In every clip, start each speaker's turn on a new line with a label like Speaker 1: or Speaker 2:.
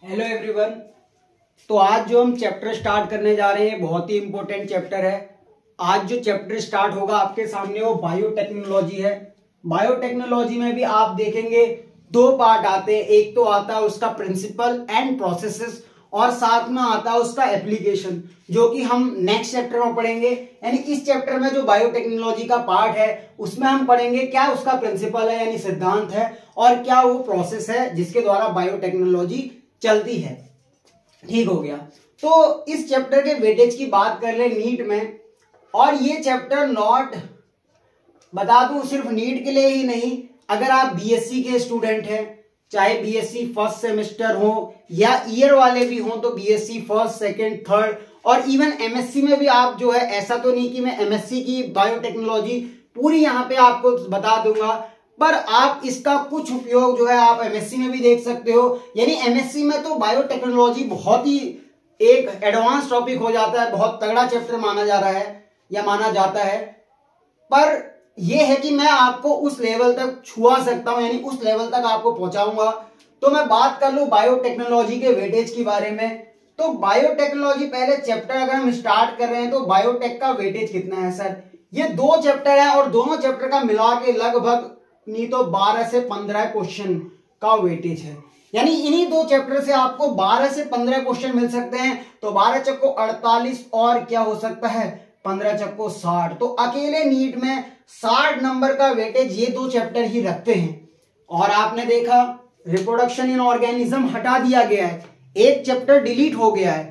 Speaker 1: Hello everyone. तो आज जो हम चैप्टर स्टार्ट करने जा रहे हैं बहुत ही इंपॉर्टेंट चैप्टर है। आज जो चैप्टर स्टार्ट होगा आपके सामने वो बायोटेक्नोलॉजी है। बायोटेक्नोलॉजी में भी आप देखेंगे दो पार्ट आते हैं, एक तो आता है उसका प्रिंसिपल एंड प्रोसेसेस और साथ में आता है उसका एप्लीकेशन, जो कि हम नेक्स्ट चैप्टर में पढ़ेंगे। यानी इस चैप्टर में जो बायोटेक्नोलॉजी का पार्ट है उसमें हम पढ़ेंगे क्या उसका प्रिंसिपल है यानी सिद्धांत है और क्या वो प्रोसेस है जिसके द्वारा बायोटेक्नोलॉजी चलती है। ठीक हो गया। तो इस चैप्टर के वेटेज की बात कर ले नीट में, और ये चैप्टर नॉट बता दूं सिर्फ नीट के लिए ही नहीं, अगर आप बीएससी के स्टूडेंट हैं, चाहे बीएससी फर्स्ट सेमेस्टर हो या ईयर वाले भी हो, तो बीएससी फर्स्ट सेकंड थर्ड और इवन एमएससी में भी आप जो है, ऐसा तो नहीं कि मैं एमएससी की बायोटेक्नोलॉजी पूरी यहाँ पे आपको बता दूंगा, पर आप इसका कुछ उपयोग जो है आप एमएससी में भी देख सकते हो। यानी एमएससी में तो बायोटेक्नोलॉजी बहुत ही एक एडवांस टॉपिक हो जाता है, बहुत तगड़ा चैप्टर माना जा रहा है या माना जाता है, पर यह है कि मैं आपको उस लेवल तक छुआ सकता हूं, यानी उस लेवल तक आपको पहुंचाऊंगा। तो मैं बात कर लूं बायोटेक्नोलॉजी के वेटेज के बारे में, तो बायोटेक्नोलॉजी पहले चैप्टर अगर हम स्टार्ट कर रहे हैं तो बायोटेक का वेटेज कितना है सर? ये दो चैप्टर है और दोनों चैप्टर का मिला के लगभग नहीं तो 12 से 15 क्वेश्चन का वेटेज है। यानी इन्हीं दो चैप्टर से आपको 12 से 15 क्वेश्चन मिल सकते हैं। तो 12 चक्को 48 और क्या हो सकता है 15 चक्को 60। तो अकेले नीट में 60 नंबर का वेटेज ये दो चैप्टर ही रखते हैं। और आपने देखा रिप्रोडक्शन इन ऑर्गेनिज्म हटा दिया गया है, एक चैप्टर डिलीट हो गया है,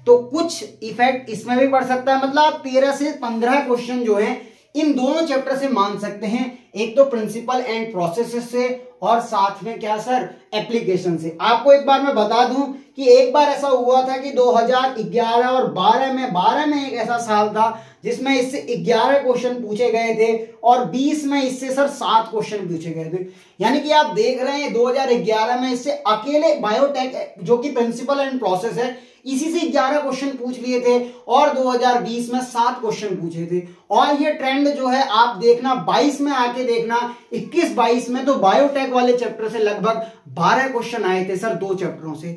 Speaker 1: तो कुछ इफेक्ट इसमें भी पड़ सकता है। मतलब आप 13 से 15 क्वेश्चन जो है इन दोनों चैप्टर से मान सकते हैं, एक तो प्रिंसिपल एंड प्रोसेसेस से और साथ में क्या सर एप्लीकेशन से। आपको एक बार मैं बता दूं कि एक बार ऐसा हुआ था कि 2011 और 12 में एक ऐसा साल था जिसमें इससे 11 क्वेश्चन पूछे गए थे और 20 में इससे सर 7 क्वेश्चन पूछे गए थे। यानी कि आप देख रहे हैं 2011 में इससे अकेले बायोटेक जो कि प्रिंसिपल एंड प्रोसेस है इसी से 11 क्वेश्चन पूछ लिए थे और 2020 में 7 क्वेश्चन पूछे थे। और ये ट्रेंड जो है आप देखना 22 में आके देखना, 21-22 में तो बायोटेक वाले चैप्टर से लगभग 12 क्वेश्चन आए थे सर दो चैप्टरों से।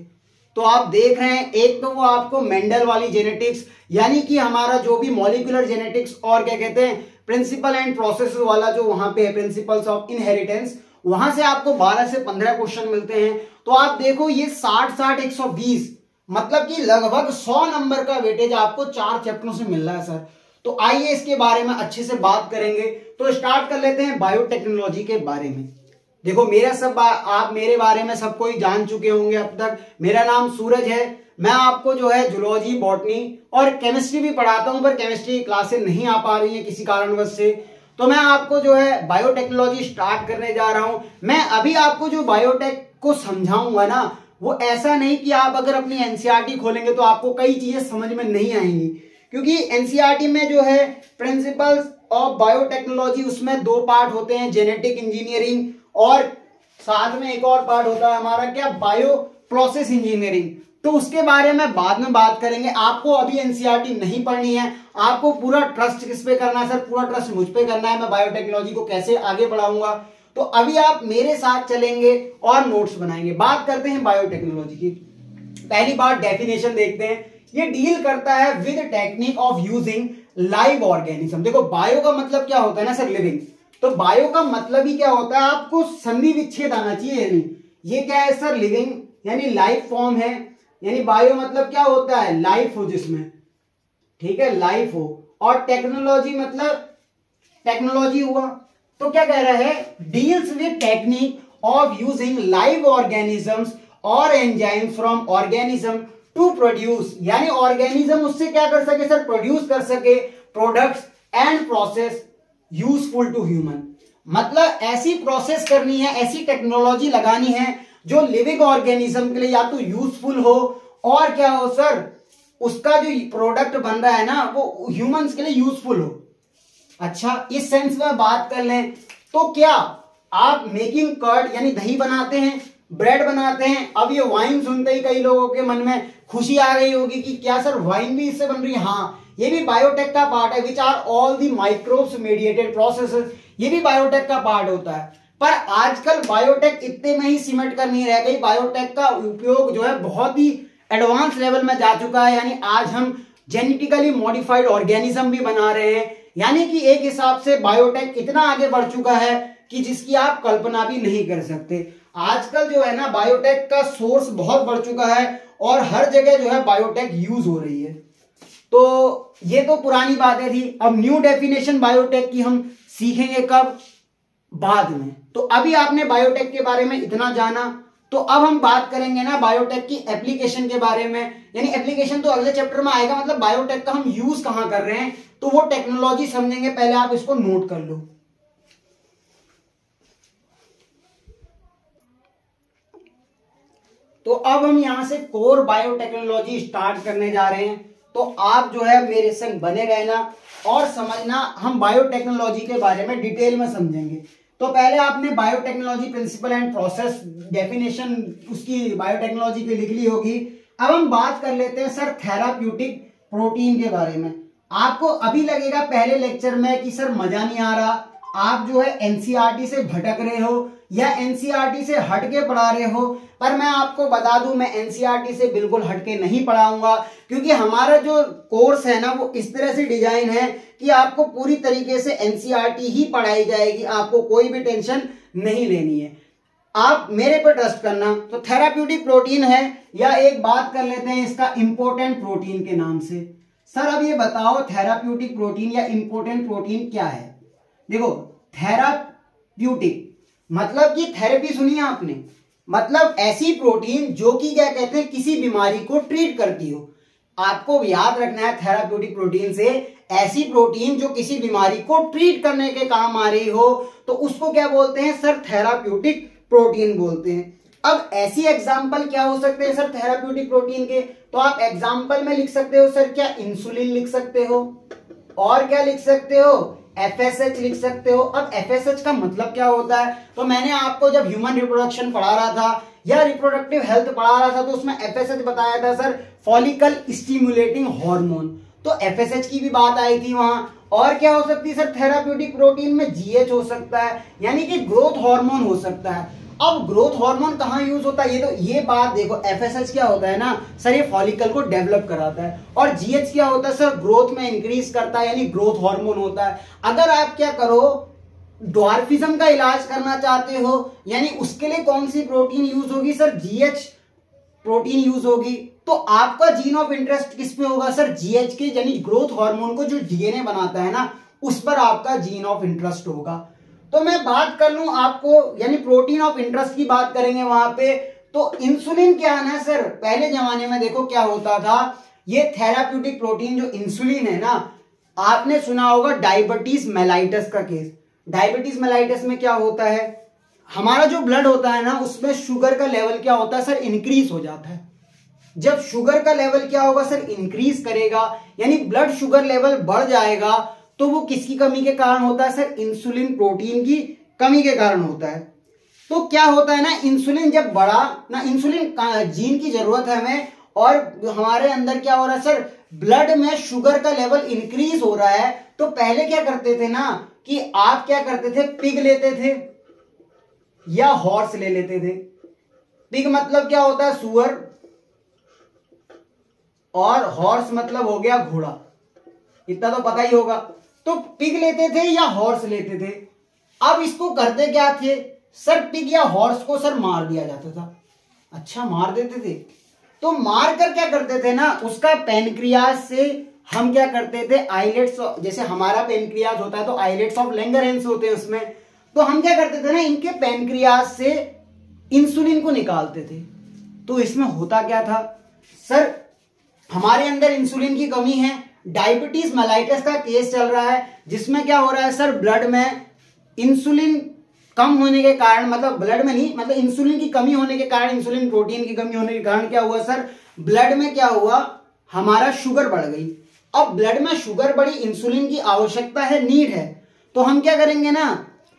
Speaker 1: तो आप देख रहे हैं एक तो वो आपको मेंडल वाली जेनेटिक्स यानी कि हमारा जो भी मॉलिक्यूलर जेनेटिक्स और क्या कहते हैं प्रिंसिपल एंड प्रोसेस वाला जो वहां पे है प्रिंसिपल्स ऑफ इनहेरिटेंस, वहां से आपको 12 से 15 क्वेश्चन मिलते हैं। तो आप देखो ये 60-60 120 मतलब कि लगभग 100 नंबर का वेटेज आपको 4 चैप्टरों से मिल रहा है सर। तो आइए इसके बारे में अच्छे से बात करेंगे। तो स्टार्ट कर लेते हैं बायोटेक्नोलॉजी के बारे में। देखो आप मेरे बारे में सब कोई जान चुके होंगे अब तक। मेरा नाम सूरज है, मैं आपको जो है जूलॉजी, बॉटनी और केमिस्ट्री भी पढ़ाता हूं, पर केमिस्ट्री क्लासेस नहीं आ पा रही है किसी कारणवश से। तो मैं आपको जो है बायोटेक्नोलॉजी स्टार्ट करने जा रहा हूं। मैं अभी आपको जो बायोटेक को समझाऊंगा ना, वो ऐसा नहीं कि आप अगर अपनी एनसीईआरटी खोलेंगे तो आपको कई चीजें समझ में नहीं आएंगी, क्योंकि एनसीईआरटी में जो है प्रिंसिपल्स ऑफ बायोटेक्नोलॉजी उसमें दो पार्ट होते हैं, जेनेटिक इंजीनियरिंग और साथ में एक और पार्ट होता है हमारा क्या बायो प्रोसेस इंजीनियरिंग। तो उसके बारे में बाद में बात करेंगे। आपको अभी एनसीईआरटी नहीं पढ़नी है, आपको पूरा ट्रस्ट किस पे करना है सर? पूरा ट्रस्ट मुझ पे करना है, मैं बायोटेक्नोलॉजी को कैसे आगे बढ़ाऊंगा। तो अभी आप मेरे साथ चलेंगे और नोट्स बनाएंगे। बात करते हैं बायोटेक्नोलॉजी की। पहली बात डेफिनेशन देखते हैं। ये डील करता है with technique of using live organism. देखो बायो का मतलब क्या होता है ना सर, लिविंग। तो बायो का मतलब ही क्या होता है, आपको संधि विच्छेद आना चाहिए। यानी ये क्या है सर, लिविंग यानी लाइफ फॉर्म है। यानी बायो मतलब क्या होता है, लाइफ हो जिसमें, ठीक है, लाइफ हो। और टेक्नोलॉजी मतलब टेक्नोलॉजी हुआ। तो क्या कह रहा है, deals with technique of using live organisms और enzyme from organism to produce, यानी ऑर्गेनिज्म उससे क्या कर सके सर, प्रोड्यूस कर सके products and process useful to human. मतलब ऐसी प्रोसेस करनी है, ऐसी टेक्नोलॉजी लगानी है जो लिविंग ऑर्गेनिज्म के लिए या तो यूजफुल हो और क्या हो सर, उसका जो प्रोडक्ट बन रहा है ना वो ह्यूमंस के लिए यूजफुल हो। अच्छा, इस सेंस में बात कर लें तो क्या आप मेकिंग कर्ड यानी दही बनाते हैं, ब्रेड बनाते हैं। अब ये वाइन सुनते ही कई लोगों के मन में खुशी आ गई होगी कि क्या सर वाइन भी इससे बन रही है? हाँ, ये भी बायोटेक का पार्ट है। Which are all the microbes mediated processes, ये भी बायोटेक का पार्ट होता है। पर आजकल बायोटेक इतने में ही सिमट कर नहीं रह गई, बायोटेक का उपयोग जो है बहुत ही एडवांस लेवल में जा चुका है। यानी आज हम जेनेटिकली मॉडिफाइड ऑर्गेनिज्म भी बना रहे हैं, यानी कि एक हिसाब से बायोटेक इतना आगे बढ़ चुका है कि जिसकी आप कल्पना भी नहीं कर सकते। आजकल जो है ना बायोटेक का सोर्स बहुत बढ़ चुका है और हर जगह जो है बायोटेक यूज हो रही है। तो ये तो पुरानी बातें थी। अब न्यू डेफिनेशन बायोटेक की हम सीखेंगे कब? बाद में। तो अभी आपने बायोटेक के बारे में इतना जाना, तो अब हम बात करेंगे ना बायोटेक की एप्लीकेशन के बारे में। यानी एप्लीकेशन तो अगले चैप्टर में आएगा, मतलब बायोटेक का हम यूज कहां कर रहे हैं तो वो टेक्नोलॉजी समझेंगे। पहले आप इसको नोट कर लो। तो अब हम यहां से कोर बायोटेक्नोलॉजी स्टार्ट करने जा रहे हैं, तो आप जो है मेरे संग बने रहना और समझना। हम बायोटेक्नोलॉजी के बारे में डिटेल में समझेंगे। तो पहले आपने biotechnology principle and process definition उसकी बायोटेक्नोलॉजी की लिख ली होगी। अब हम बात कर लेते हैं सर थेराप्यूटिक प्रोटीन के बारे में। आपको अभी लगेगा पहले लेक्चर में कि सर मजा नहीं आ रहा, आप जो है एनसीईआरटी से भटक रहे हो या एनसीईआरटी से हटके पढ़ा रहे हो। पर मैं आपको बता दूं, मैं एनसीईआरटी से बिल्कुल हटके नहीं पढ़ाऊंगा, क्योंकि हमारा जो कोर्स है ना वो इस तरह से डिजाइन है कि आपको पूरी तरीके से एनसीईआरटी ही पढ़ाई जाएगी, आपको कोई भी टेंशन नहीं लेनी है। आप मेरे पर ट्रस्ट करना। तो थेराप्यूटिक प्रोटीन है, या एक बात कर लेते हैं इसका इंपॉर्टेंट प्रोटीन के नाम से। सर अब ये बताओ थेराप्यूटिक प्रोटीन या इंपॉर्टेंट प्रोटीन क्या है? देखो थेराप्यूटिक मतलब कि थेरेपी सुनी है आपने, मतलब ऐसी प्रोटीन जो कि क्या कहते हैं किसी बीमारी को ट्रीट करती हो। आपको याद रखना है थेराप्यूटिक प्रोटीन से ऐसी प्रोटीन जो किसी बीमारी को ट्रीट करने के काम आ रही हो, तो उसको क्या बोलते हैं सर? थेराप्यूटिक प्रोटीन बोलते हैं। अब ऐसी एग्जाम्पल क्या हो सकते हैं सर थेराप्यूटिक प्रोटीन के? तो आप एग्जाम्पल में लिख सकते हो सर क्या इंसुलिन लिख सकते हो, और क्या लिख सकते हो? FSH लिख सकते हो। अब FSH का मतलब क्या होता है? तो मैंने आपको जब ह्यूमन रिप्रोडक्शन पढ़ा रहा था या रिप्रोडक्टिव हेल्थ पढ़ा रहा था तो उसमें FSH बताया था सर फॉलिकल स्टिमुलेटिंग हार्मोन। तो FSH की भी बात आई थी वहां। और क्या हो सकती है सर थेराप्यूटिक प्रोटीन में? GH हो सकता है, यानी कि ग्रोथ हार्मोन हो सकता है। अब ग्रोथ हार्मोन कहाँ यूज होता है? ये बात देखो, FSH क्या होता है ना सर, ये फॉलिकल को डेवलप कराता है, और GH क्या होता है सर? ग्रोथ में इंक्रीज करता है, यानी ग्रोथ हार्मोन होता है। अगर आप क्या करो ड्वार्फिज्म का इलाज करना चाहते हो, यानी उसके लिए कौन सी प्रोटीन यूज होगी सर? GH प्रोटीन यूज होगी। तो आपका जीन ऑफ इंटरेस्ट किस पे होगा सर? GH के, यानी ग्रोथ हार्मोन को जो DNA बनाता है ना उस पर आपका जीन ऑफ इंटरेस्ट होगा। तो मैं बात कर लूं आपको, यानी प्रोटीन ऑफ इंटरेस्ट की बात करेंगे वहां पे। तो इंसुलिन क्या है ना सर, पहले जमाने में देखो क्या होता था, ये थेराप्यूटिक प्रोटीन जो इंसुलिन है ना, आपने सुना होगा डायबिटीज मेलाइटस का केस। डायबिटीज मेलाइटस में क्या होता है, हमारा जो ब्लड होता है ना उसमें शुगर का लेवल क्या होता है सर? इंक्रीज हो जाता है। जब शुगर का लेवल क्या होगा सर? इंक्रीज करेगा, यानी ब्लड शुगर लेवल बढ़ जाएगा। तो वो किसकी कमी के कारण होता है सर? इंसुलिन प्रोटीन की कमी के कारण होता है। तो क्या होता है ना, इंसुलिन जब बढ़ा ना, इंसुलिन जीन की जरूरत है हमें, और हमारे अंदर क्या हो रहा है सर? ब्लड में शुगर का लेवल इंक्रीज हो रहा है। तो पहले क्या करते थे ना कि आप क्या करते थे? पिग लेते थे या हॉर्स ले लेते थे। पिग मतलब क्या होता है? सुअर, और हॉर्स मतलब हो गया घोड़ा, इतना तो पता ही होगा। तो पिग लेते थे या हॉर्स लेते थे। अब इसको करते क्या थे सर? पिग या हॉर्स को सर मार दिया जाता था। अच्छा, मार देते थे। तो मार कर क्या करते थे ना, उसका पेनक्रियास से हम क्या करते थे? आइलेट्स, जैसे हमारा पेनक्रियास होता है तो आइलेट्स ऑफ लैंगरहैंस होते हैं उसमें, तो हम क्या करते थे ना, इनके पेनक्रियास से इंसुलिन को निकालते थे। तो इसमें होता क्या था सर? हमारे अंदर इंसुलिन की कमी है। डायबिटीज मेलाइटस का केस चल रहा है, जिसमें क्या हो रहा है सर? ब्लड में इंसुलिन कम होने के कारण, मतलब ब्लड में नहीं, मतलब इंसुलिन की कमी होने के कारण, इंसुलिन प्रोटीन की कमी होने के कारण क्या हुआ सर? ब्लड में क्या हुआ? हमारा शुगर बढ़ गई। अब ब्लड में शुगर बढ़ी, इंसुलिन की आवश्यकता है, नीड है। तो हम क्या करेंगे ना,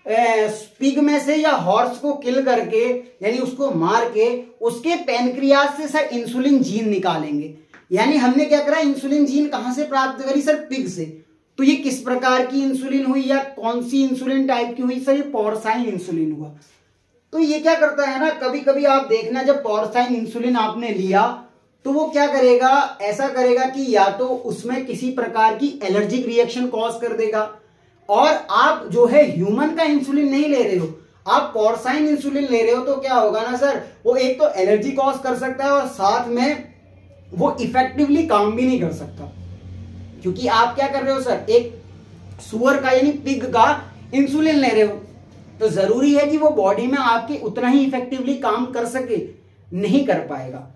Speaker 1: पिग में से या हॉर्स को किल करके, यानी उसको मार के, उसके पेनक्रियास से सर इंसुलिन जीन निकालेंगे। यानी हमने क्या करा? इंसुलिन जीन कहां से प्राप्त करी सर? पिग से। तो ये किस प्रकार की इंसुलिन हुई या कौन सी इंसुलिन टाइप की हुई? सर ये पोर्साइन इंसुलिन हुआ। तो ये क्या करता है ना, कभी कभी आप देखना जब पोर्साइन इंसुलिन आपने लिया तो वो क्या करेगा, ऐसा करेगा कि या तो उसमें किसी प्रकार की एलर्जिक रिएक्शन कॉज कर देगा, और आप जो है ह्यूमन का इंसुलिन नहीं ले रहे हो, आप पोर्साइन इंसुलिन ले रहे हो, तो क्या होगा ना सर, वो एक तो एलर्जी कॉज कर सकता है और साथ में वो इफेक्टिवली काम भी नहीं कर सकता, क्योंकि आप क्या कर रहे हो सर, एक सुअर का यानी पिग का इंसुलिन ले रहे हो, तो जरूरी है कि वो बॉडी में आपके उतना ही इफेक्टिवली काम कर सके, नहीं कर पाएगा।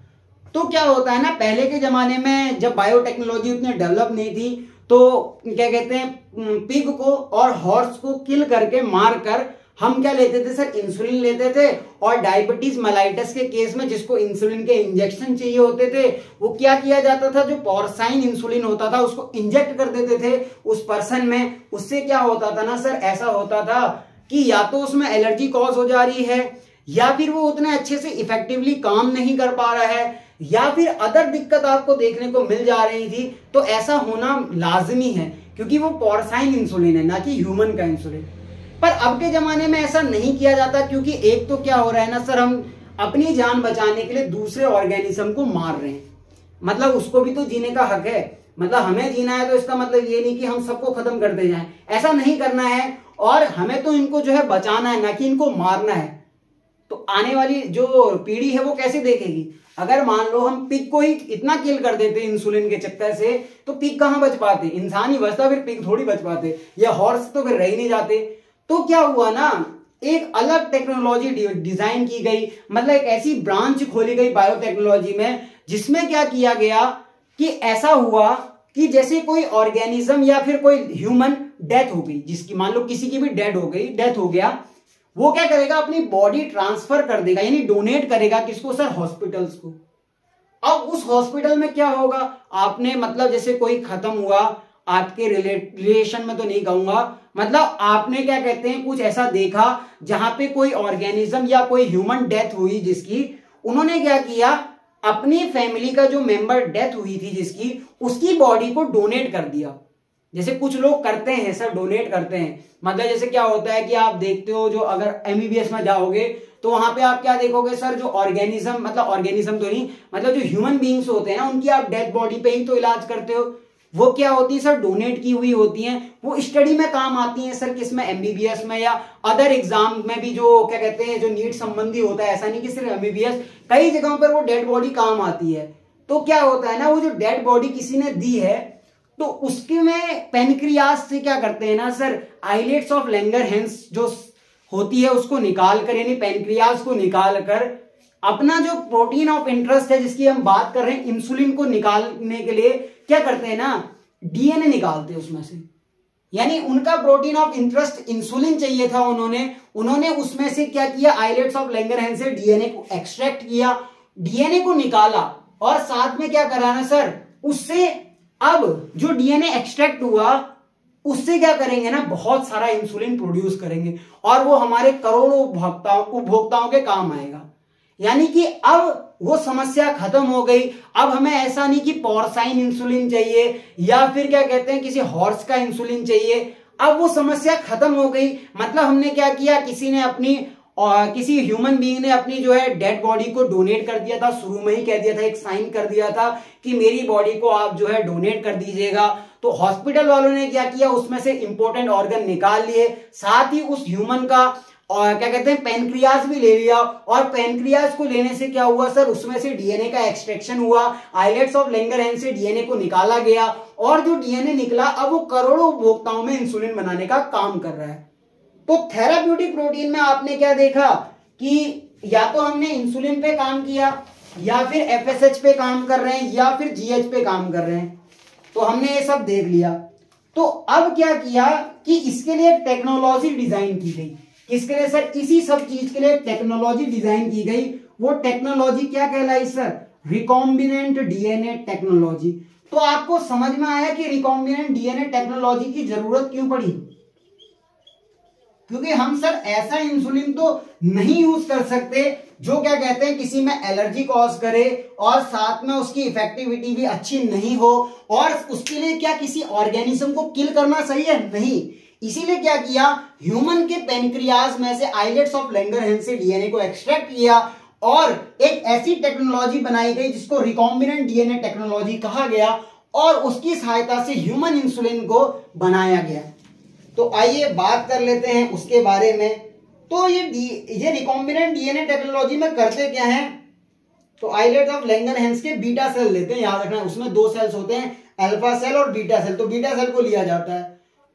Speaker 1: तो क्या होता है ना, पहले के जमाने में जब बायोटेक्नोलॉजी उतनी डेवलप नहीं थी तो क्या कहते हैं, पिग को और हॉर्स को किल करके मार कर हम क्या लेते थे सर, इंसुलिन लेते थे, और डायबिटीज मेलाइटस के केस में जिसको इंसुलिन के इंजेक्शन चाहिए होते थे, वो क्या किया जाता था, जो पोर्साइन इंसुलिन होता था उसको इंजेक्ट कर देते थे उस पर्सन में। उससे क्या होता था ना सर, ऐसा होता था कि या तो उसमें एलर्जी कॉज हो जा रही है, या फिर वो उतने अच्छे से इफेक्टिवली काम नहीं कर पा रहा है, या फिर अदर दिक्कत आपको देखने को मिल जा रही थी। तो ऐसा होना लाजमी है क्योंकि वो पोर्साइन इंसुलिन है, ना कि ह्यूमन का इंसुलिन। पर अब के जमाने में ऐसा नहीं किया जाता, क्योंकि एक तो क्या हो रहा है ना सर, हम अपनी जान बचाने के लिए दूसरे ऑर्गेनिज्म को मार रहे हैं। मतलब उसको भी तो जीने का हक है, मतलब हमें जीना है, तो इसका मतलब ये नहीं कि हम सबको खत्म कर दे जाएं, ऐसा नहीं करना है। और हमें तो इनको जो है बचाना है, ना कि इनको मारना है। तो आने वाली जो पीढ़ी है वो कैसे देखेगी? अगर मान लो हम पिग को ही इतना किल कर देते इंसुलिन के चक्कर से, तो पिग कहां बच पाते? इंसान ही बचता, फिर पिग थोड़ी बच पाते, या हॉर्स तो फिर रह ही नहीं जाते। तो क्या हुआ ना, एक अलग टेक्नोलॉजी डिजाइन की गई, मतलब एक ऐसी ब्रांच खोली गई बायोटेक्नोलॉजी में, जिसमें क्या किया गया कि ऐसा हुआ कि जैसे कोई ऑर्गेनिज्म या फिर कोई ह्यूमन डेथ हो गई, जिसकी मान लो किसी की भी डेथ हो गया, वो क्या करेगा, अपनी बॉडी ट्रांसफर कर देगा, यानी डोनेट करेगा किसको सर, हॉस्पिटल्स को। अब उस हॉस्पिटल में क्या होगा, आपने मतलब जैसे कोई खत्म हुआ आपके रिलेशन में तो नहीं कहूंगा, मतलब आपने क्या कहते हैं कुछ ऐसा देखा जहां पे कोई ऑर्गेनिज्म या कोई ह्यूमन डेथ हुई जिसकी, उन्होंने क्या किया, अपनी फैमिली का जो मेंबर डेथ हुई थी जिसकी, उसकी बॉडी को डोनेट कर दिया। जैसे कुछ लोग करते हैं सर, डोनेट करते हैं, मतलब जैसे क्या होता है कि आप देखते हो, जो अगर एमबीबीएस में जाओगे तो वहां पे आप क्या देखोगे सर, जो ऑर्गेनिज्म, मतलब ऑर्गेनिज्म तो नहीं, मतलब जो ह्यूमन बीइंग्स होते हैं ना, उनकी आप डेड बॉडी पे ही तो इलाज करते हो, वो क्या होती है सर, डोनेट की हुई होती हैं, वो स्टडी में काम आती हैं सर, किसमें, एमबीबीएस में, या अदर एग्जाम में भी, जो क्या कहते हैं जो नीट संबंधी होता है, ऐसा नहीं कि सिर्फ एमबीबीएस, कई जगहों पर वो डेड बॉडी काम आती है। तो क्या होता है ना, वो जो डेड बॉडी किसी ने दी है, तो उसके में पेनक्रियास से क्या करते हैं ना सर, आइलेट्स ऑफ लैंगरहैंस जो होती है उसको निकाल कर, यानी पेनक्रियास को निकाल कर, अपना जो प्रोटीन ऑफ इंटरेस्ट है जिसकी हम बात कर रहे हैं, इंसुलिन को निकालने के लिए क्या करते हैं ना, डीएनए निकालते हैं उसमें से, यानी उनका प्रोटीन ऑफ इंटरेस्ट इंसुलिन चाहिए था, उन्होंने उसमें से क्या किया, आइलेट्स ऑफ लैंगरहैंस से डीएनए को एक्सट्रैक्ट किया, डीएनए को निकाला, और साथ में क्या करा ना सर, उससे अब जो डीएनए एक्सट्रैक्ट हुआ उससे क्या करेंगे ना, बहुत सारा इंसुलिन प्रोड्यूस करेंगे, और वो हमारे करोड़ों उपभोक्ताओं के काम आएगा। यानी कि अब वो समस्या खत्म हो गई। अब हमें ऐसा नहीं कि पोर्साइन इंसुलिन चाहिए या फिर क्या कहते हैं किसी हॉर्स का इंसुलिन चाहिए, अब वो समस्या खत्म हो गई। मतलब हमने क्या किया, किसी ने अपनी किसी ह्यूमन बीइंग ने अपनी जो है डेड बॉडी को डोनेट कर दिया था, शुरू में ही कह दिया था, एक साइन कर दिया था कि मेरी बॉडी को आप जो है डोनेट कर दीजिएगा। तो हॉस्पिटल वालों ने क्या किया, उसमें से इंपॉर्टेंट ऑर्गन निकाल लिए, साथ ही उस ह्यूमन का और क्या कहते हैं पेनक्रियास भी ले लिया, और पेनक्रियास को लेने से क्या हुआ सर, उसमें से डीएनए का एक्सट्रैक्शन हुआ, आइलेट्स ऑफ लैंगरहैंस से डीएनए को निकाला गया, और जो डीएनए निकला अब वो करोड़ों उपभोक्ताओं में इंसुलिन बनाने का काम कर रहा है। तो थेराप्यूटिक प्रोटीन में आपने क्या देखा कि या तो हमने इंसुलिन पे काम किया, या फिर एफएसएच पे काम कर रहे हैं, या फिर जीएच पे काम कर रहे हैं। तो हमने ये सब देख लिया। तो अब क्या किया कि इसके लिए टेक्नोलॉजी डिजाइन की गई। किसके लिए सर, इसी सब चीज के लिए टेक्नोलॉजी डिजाइन की गई। वो टेक्नोलॉजी क्या कहलाई सर, रिकॉम्बिनेंट डीएनए टेक्नोलॉजी। तो आपको समझ में आया कि रिकॉम्बिनेंट डीएनए टेक्नोलॉजी की जरूरत क्यों पड़ी, क्योंकि हम सर ऐसा इंसुलिन तो नहीं यूज कर सकते जो क्या कहते हैं किसी में एलर्जी कॉज करे और साथ में उसकी इफेक्टिविटी भी अच्छी नहीं हो, और उसके लिए क्या किसी ऑर्गेनिज्म को किल करना सही है? नहीं। इसीलिए क्या किया, ह्यूमन के पेनक्रियाज में से आइलेट्स ऑफ लैंगरहैंस से डीएनए को एक्सट्रैक्ट किया और एक ऐसी टेक्नोलॉजी बनाई गई जिसको रिकॉम्बिनेंट डीएनए टेक्नोलॉजी कहा गया, और उसकी सहायता से ह्यूमन इंसुलिन को बनाया गया। तो आइए बात कर लेते हैं उसके बारे में। तो ये रिकॉम्बिनेंट डीएनए टेक्नोलॉजी में करते क्या है, तो आइलेट ऑफ लैंगरहैंस के बीटा सेल लेते हैं, याद रखना उसमें दो सेल्स होते हैं, अल्फा सेल और बीटा सेल, तो बीटा सेल को लिया जाता है।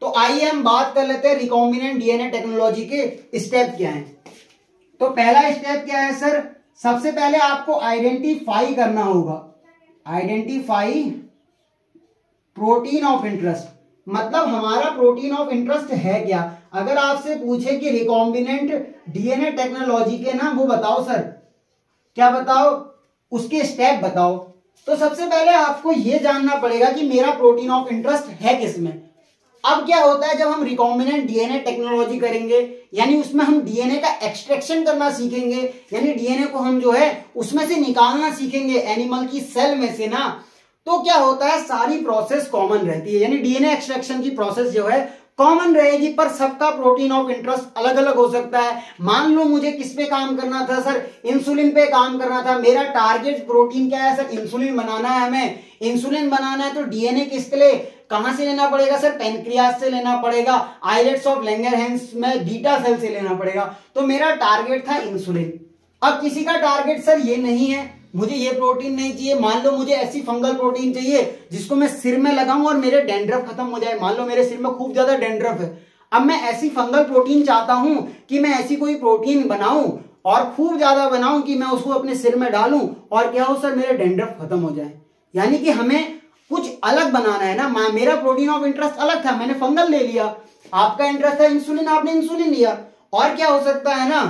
Speaker 1: तो आइए हम बात कर लेते हैं रिकॉम्बिनेंट डीएनए टेक्नोलॉजी के स्टेप क्या है। तो पहला स्टेप क्या है सर, सबसे पहले आपको आइडेंटिफाई करना होगा, आइडेंटिफाई प्रोटीन ऑफ इंटरेस्ट, मतलब हमारा प्रोटीन ऑफ इंटरेस्ट है क्या। अगर आपसे पूछे कि रिकॉम्बिनेंट डीएनए टेक्नोलॉजी के ना वो बताओ सर, क्या बताओ, उसके स्टेप बताओ, तो सबसे पहले आपको यह जानना पड़ेगा कि मेरा प्रोटीन ऑफ इंटरेस्ट है किसमें। अब क्या होता है, जब हम रिकॉम्बिनेंट डीएनए टेक्नोलॉजी करेंगे यानी उसमें हम डीएनए का एक्सट्रैक्शन करना सीखेंगे, यानी डीएनए को हम जो है उसमें से निकालना सीखेंगे एनिमल की सेल में से ना, तो क्या होता है सारी प्रोसेस कॉमन रहती है, यानी डीएनए एक्सट्रैक्शन की प्रोसेस जो है कॉमन रहेगी, पर सबका प्रोटीन ऑफ इंटरेस्ट अलग अलग हो सकता है। मान लो मुझे किस पे काम करना था सर, इंसुलिन पे काम करना था, मेरा टारगेट प्रोटीन क्या है सर, इंसुलिन बनाना है, हमें इंसुलिन बनाना है, तो डीएनए किसके लिए कहां से लेना पड़ेगा सर, पेनक्रियास से लेना पड़ेगा, आइलेट्स ऑफ लैंगरहैंस में बीटा सेल से लेना पड़ेगा, तो मेरा टारगेट था इंसुलिन। अब किसी का टारगेट सर ये नहीं है, मुझे ये प्रोटीन नहीं चाहिए, मान लो मुझे ऐसी फंगल प्रोटीन चाहिए जिसको मैं सिर में लगाऊं और मेरे डैंड्रफ खत्म हो जाए, मान लो मेरे सिर में खूब ज्यादा डैंड्रफ है, अब मैं ऐसी फंगल प्रोटीन चाहता हूं कि मैं ऐसी कोई प्रोटीन बनाऊं और खूब ज्यादा बनाऊं कि मैं उसको अपने सिर में डालूं और क्या हो सर, मेरे डैंड्रफ खत्म हो जाए। यानी कि हमें कुछ अलग बनाना है ना, मेरा प्रोटीन ऑफ इंटरेस्ट अलग था, मैंने फंगल ले लिया, आपका इंटरेस्ट था इंसुलिन, आपने इंसुलिन लिया। और क्या हो सकता है ना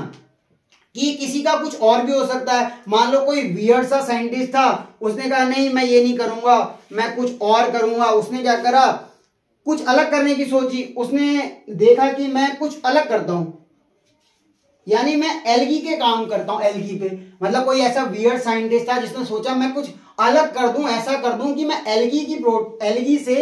Speaker 1: कि किसी का कुछ और भी हो सकता है, मान लो कोई वियर्ड सा साइंटिस्ट था, उसने कहा नहीं मैं ये नहीं करूंगा, मैं कुछ और करूंगा, उसने क्या करा, कुछ अलग करने की सोची, उसने देखा कि मैं कुछ अलग करता हूं, यानी मैं एल्गी के काम करता हूं, एल्गी पे, मतलब कोई ऐसा वियर्ड साइंटिस्ट था जिसने सोचा मैं कुछ अलग कर दूं, ऐसा कर दूं कि मैं एल्गी से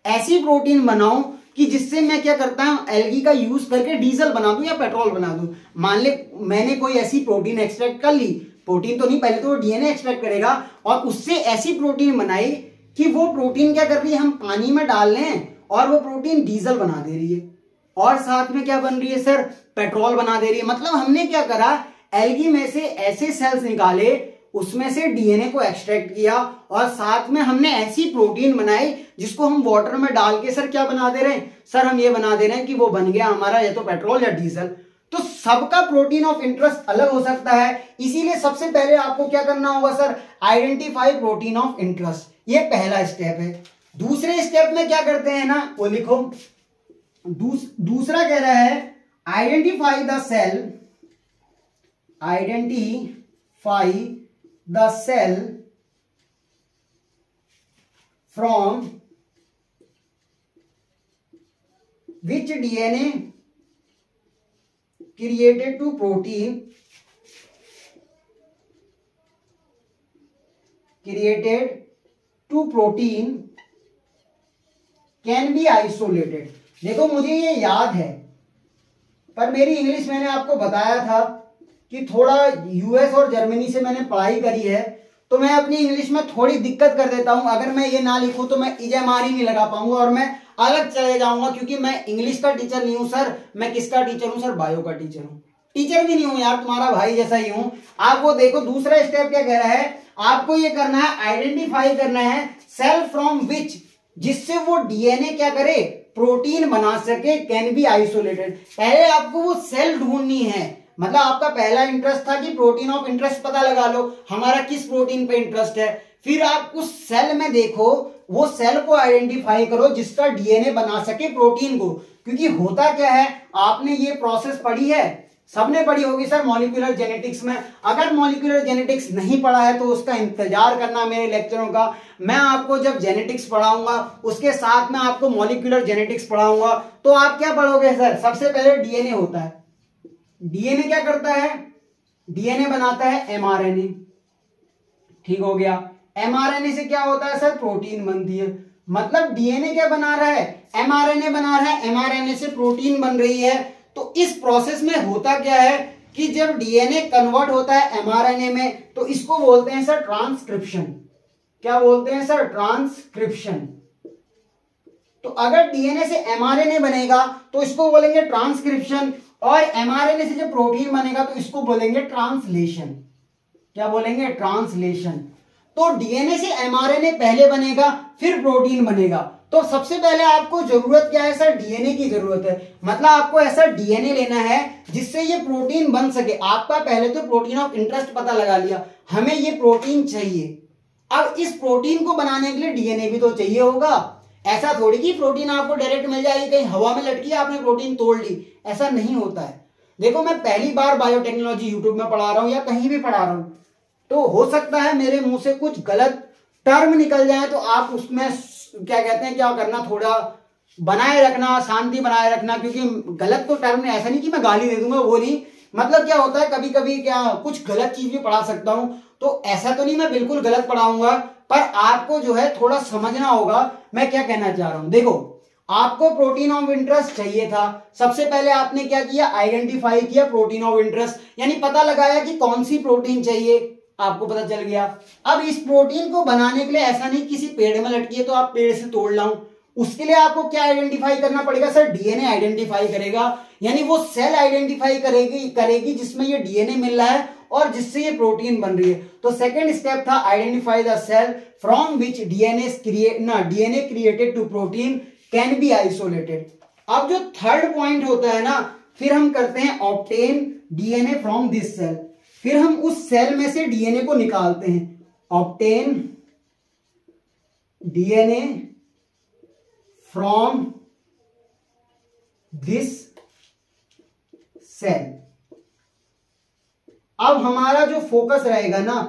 Speaker 1: ऐसी प्रोटीन बनाऊं कि जिससे मैं क्या करता हूं, एल्गी का यूज करके डीजल बना दूं या पेट्रोल बना दूं। मान ले मैंने कोई ऐसी प्रोटीन एक्सट्रैक्ट कर ली, प्रोटीन तो नहीं, पहले तो वो डीएनए एक्सट्रैक्ट करेगा, और उससे ऐसी प्रोटीन बनाई कि वो प्रोटीन क्या कर रही है, हम पानी में डाल लें और वो प्रोटीन डीजल बना दे रही है, और साथ में क्या बन रही है सर, पेट्रोल बना दे रही है। मतलब हमने क्या करा, एल्गी में से ऐसे सेल्स निकाले, उसमें से डीएनए को एक्सट्रैक्ट किया और साथ में हमने ऐसी प्रोटीन बनाई जिसको हम वाटर में डाल के सर क्या बना दे रहे हैं, सर हम ये बना दे रहे हैं कि वो बन गया हमारा या तो पेट्रोल या डीजल। तो सबका प्रोटीन ऑफ इंटरेस्ट अलग हो सकता है, इसीलिए सबसे पहले आपको क्या करना होगा sir, identify protein of interest, ये पहला स्टेप है। दूसरे स्टेप में क्या करते हैं ना, वो लिखो, दूसरा कह रहा है identify the cell, identify the cell from which DNA created to protein can be isolated। देखो मुझे ये याद है, पर मेरी इंग्लिश मैंने आपको बताया था कि थोड़ा यूएस और जर्मनी से मैंने पढ़ाई करी है, तो मैं अपनी इंग्लिश में थोड़ी दिक्कत कर देता हूं। अगर मैं ये ना लिखूं तो मैं इजमारी नहीं लगा पाऊंगा और मैं अलग चले जाऊंगा, क्योंकि मैं इंग्लिश का टीचर नहीं हूं सर, मैं किसका टीचर हूं सर, बायो का टीचर हूं, टीचर भी नहीं हूं यार, तुम्हारा भाई जैसा ही हूं। आप वो देखो दूसरा स्टेप क्या कह रहा है, आपको ये करना है, आइडेंटिफाई करना है सेल फ्रॉम विच, जिससे वो डीएनए क्या करे, प्रोटीन बना सके, कैन बी आइसोलेटेड। पहले आपको वो सेल ढूंढनी है, मतलब आपका पहला इंटरेस्ट था कि प्रोटीन ऑफ इंटरेस्ट पता लगा लो हमारा किस प्रोटीन पे इंटरेस्ट है, फिर आप उस सेल में देखो, वो सेल को आइडेंटिफाई करो जिसका डीएनए बना सके प्रोटीन को। क्योंकि होता क्या है, आपने ये प्रोसेस पढ़ी है, सबने पढ़ी होगी सर मॉलिक्यूलर जेनेटिक्स में। अगर मॉलिक्यूलर जेनेटिक्स नहीं पढ़ा है तो उसका इंतजार करना मेरे लेक्चरों का, मैं आपको जब जेनेटिक्स पढ़ाऊंगा उसके साथ में आपको मॉलिक्यूलर जेनेटिक्स पढ़ाऊंगा, तो आप क्या पढ़ोगे सर, सबसे पहले डीएनए होता है, डीएनए क्या करता है, डीएनए बनाता है एमआरएनए, ठीक हो गया। एमआरएनए से क्या होता है सर, प्रोटीन बनती है। मतलब डीएनए क्या बना रहा है, एमआरएनए बना रहा है, एमआरएनए से प्रोटीन बन रही है। तो इस प्रोसेस में होता क्या है कि जब डीएनए कन्वर्ट होता है एमआरएनए में, तो इसको बोलते हैं सर ट्रांसक्रिप्शन। क्या बोलते हैं सर, ट्रांसक्रिप्शन। तो अगर डीएनए से एमआरएनए बनेगा तो इसको बोलेंगे ट्रांसक्रिप्शन, और एमआरएनए से जब प्रोटीन बनेगा तो इसको बोलेंगे ट्रांसलेशन। क्या बोलेंगे, ट्रांसलेशन। तो डीएनए से एमआरएनए पहले बनेगा, फिर प्रोटीन बनेगा। तो सबसे पहले आपको जरूरत क्या है सर, डीएनए की जरूरत है। मतलब आपको ऐसा डीएनए लेना है जिससे ये प्रोटीन बन सके। आपका पहले तो प्रोटीन ऑफ इंटरेस्ट पता लगा लिया, हमें ये प्रोटीन चाहिए। अब इस प्रोटीन को बनाने के लिए डीएनए भी तो चाहिए होगा। ऐसा थोड़ी कि प्रोटीन आपको डायरेक्ट मिल जाएगी, कहीं हवा में लटकी आपने प्रोटीन तोड़ ली, ऐसा नहीं होता है। देखो मैं पहली बार बायोटेक्नोलॉजी यूट्यूब में पढ़ा रहा हूं या कहीं भी पढ़ा रहा हूं, तो हो सकता है मेरे मुंह से कुछ गलत टर्म निकल जाए, तो आप उसमें क्या कहते हैं, क्या करना, थोड़ा बनाए रखना, शांति बनाए रखना। क्योंकि गलत तो टर्म में, ऐसा नहीं कि मैं गाली दे दूंगा, वो नहीं। मतलब क्या होता है, कभी कभी क्या कुछ गलत चीज भी पढ़ा सकता हूं, तो ऐसा तो नहीं मैं बिल्कुल गलत पढ़ाऊंगा, पर आपको जो है थोड़ा समझना होगा मैं क्या कहना चाह रहा हूं। देखो आपको प्रोटीन ऑफ इंटरेस्ट चाहिए था, सबसे पहले आपने क्या किया, आइडेंटिफाई किया प्रोटीन ऑफ इंटरेस्ट, यानी पता लगाया कि कौन सी प्रोटीन चाहिए, आपको पता चल गया। अब इस प्रोटीन को बनाने के लिए ऐसा नहीं किसी पेड़ में लटकी है तो आप पेड़ से तोड़ लाऊं, उसके लिए आपको क्या आइडेंटिफाई करना पड़ेगा सर, डीएनए आइडेंटिफाई करेगा। यानी वो सेल आइडेंटिफाई करेगी जिसमें ये डीएनए मिल रहा है और जिससे ये प्रोटीन बन रही है। तो सेकंड स्टेप था identify the cell from which DNA created to protein can be isolated. अब जो थर्ड पॉइंट होता है ना, फिर हम करते हैं obtain DNA from this cell. फिर हम उस सेल में से डीएनए को निकालते हैं, obtain DNA from this cell. अब हमारा जो फोकस रहेगा ना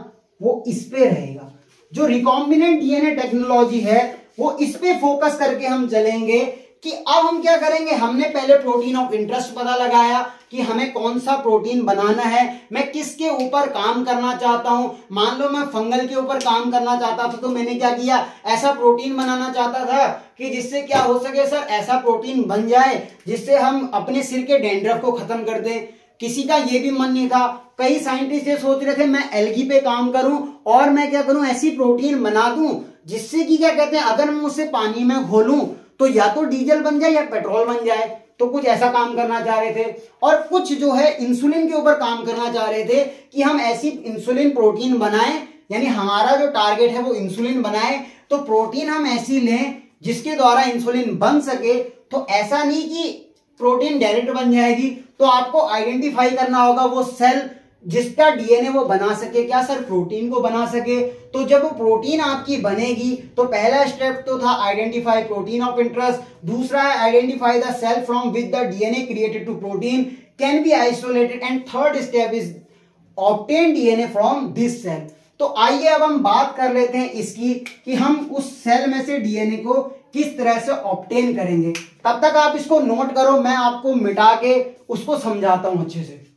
Speaker 1: वो इस पे रहेगा। जो रिकॉम्बिनेंट डीएनए टेक्नोलॉजी है वो इस पे फोकस करके हम चलेंगे कि अब हम क्या करेंगे, हमने पहले प्रोटीन ऑफ इंटरेस्ट पता लगाया कि हमें कौन सा प्रोटीन बनाना है, मैं किसके ऊपर काम करना चाहता हूं। मान लो मैं फंगल के ऊपर काम करना चाहता था, तो मैंने क्या किया, ऐसा प्रोटीन बनाना चाहता था कि जिससे क्या हो सके सर, ऐसा प्रोटीन बन जाए जिससे हम अपने सिर के डैंड्रफ को खत्म कर दें। किसी का ये भी मन नहीं था, कई साइंटिस्ट ये सोच रहे थे मैं एल्गी पे काम करूं और मैं क्या करूं, ऐसी प्रोटीन बना दूं जिससे कि क्या कहते हैं, अगर मैं उसे पानी में घोलूं तो या तो डीजल बन जाए या पेट्रोल बन जाए। तो कुछ ऐसा काम करना चाह रहे थे, और कुछ जो है इंसुलिन के ऊपर काम करना चाह रहे थे कि हम ऐसी इंसुलिन प्रोटीन बनाएं, यानी हमारा जो टारगेट है वो इंसुलिन बनाए। तो प्रोटीन हम ऐसी लें जिसके द्वारा इंसुलिन बन सके। तो ऐसा नहीं कि प्रोटीन डायरेक्ट बन जाएगी, तो आपको आइडेंटिफाई करना होगा वो सेल जिसका डीएनए वो बना सके, क्या सर, प्रोटीन को बना सके। तो जब वो प्रोटीन आपकी बनेगी तो पहला स्टेप तो था आइडेंटिफाई प्रोटीन ऑफ इंटरेस्ट, दूसरा है identify the cell from which the DNA created to protein can be isolated, and third step is obtain DNA from this cell. तो आइए अब हम बात कर लेते हैं इसकी कि हम उस सेल में से डीएनए को किस तरह से ऑब्टेन करेंगे। तब तक आप इसको नोट करो, मैं आपको मिटा के उसको समझाता हूं अच्छे से।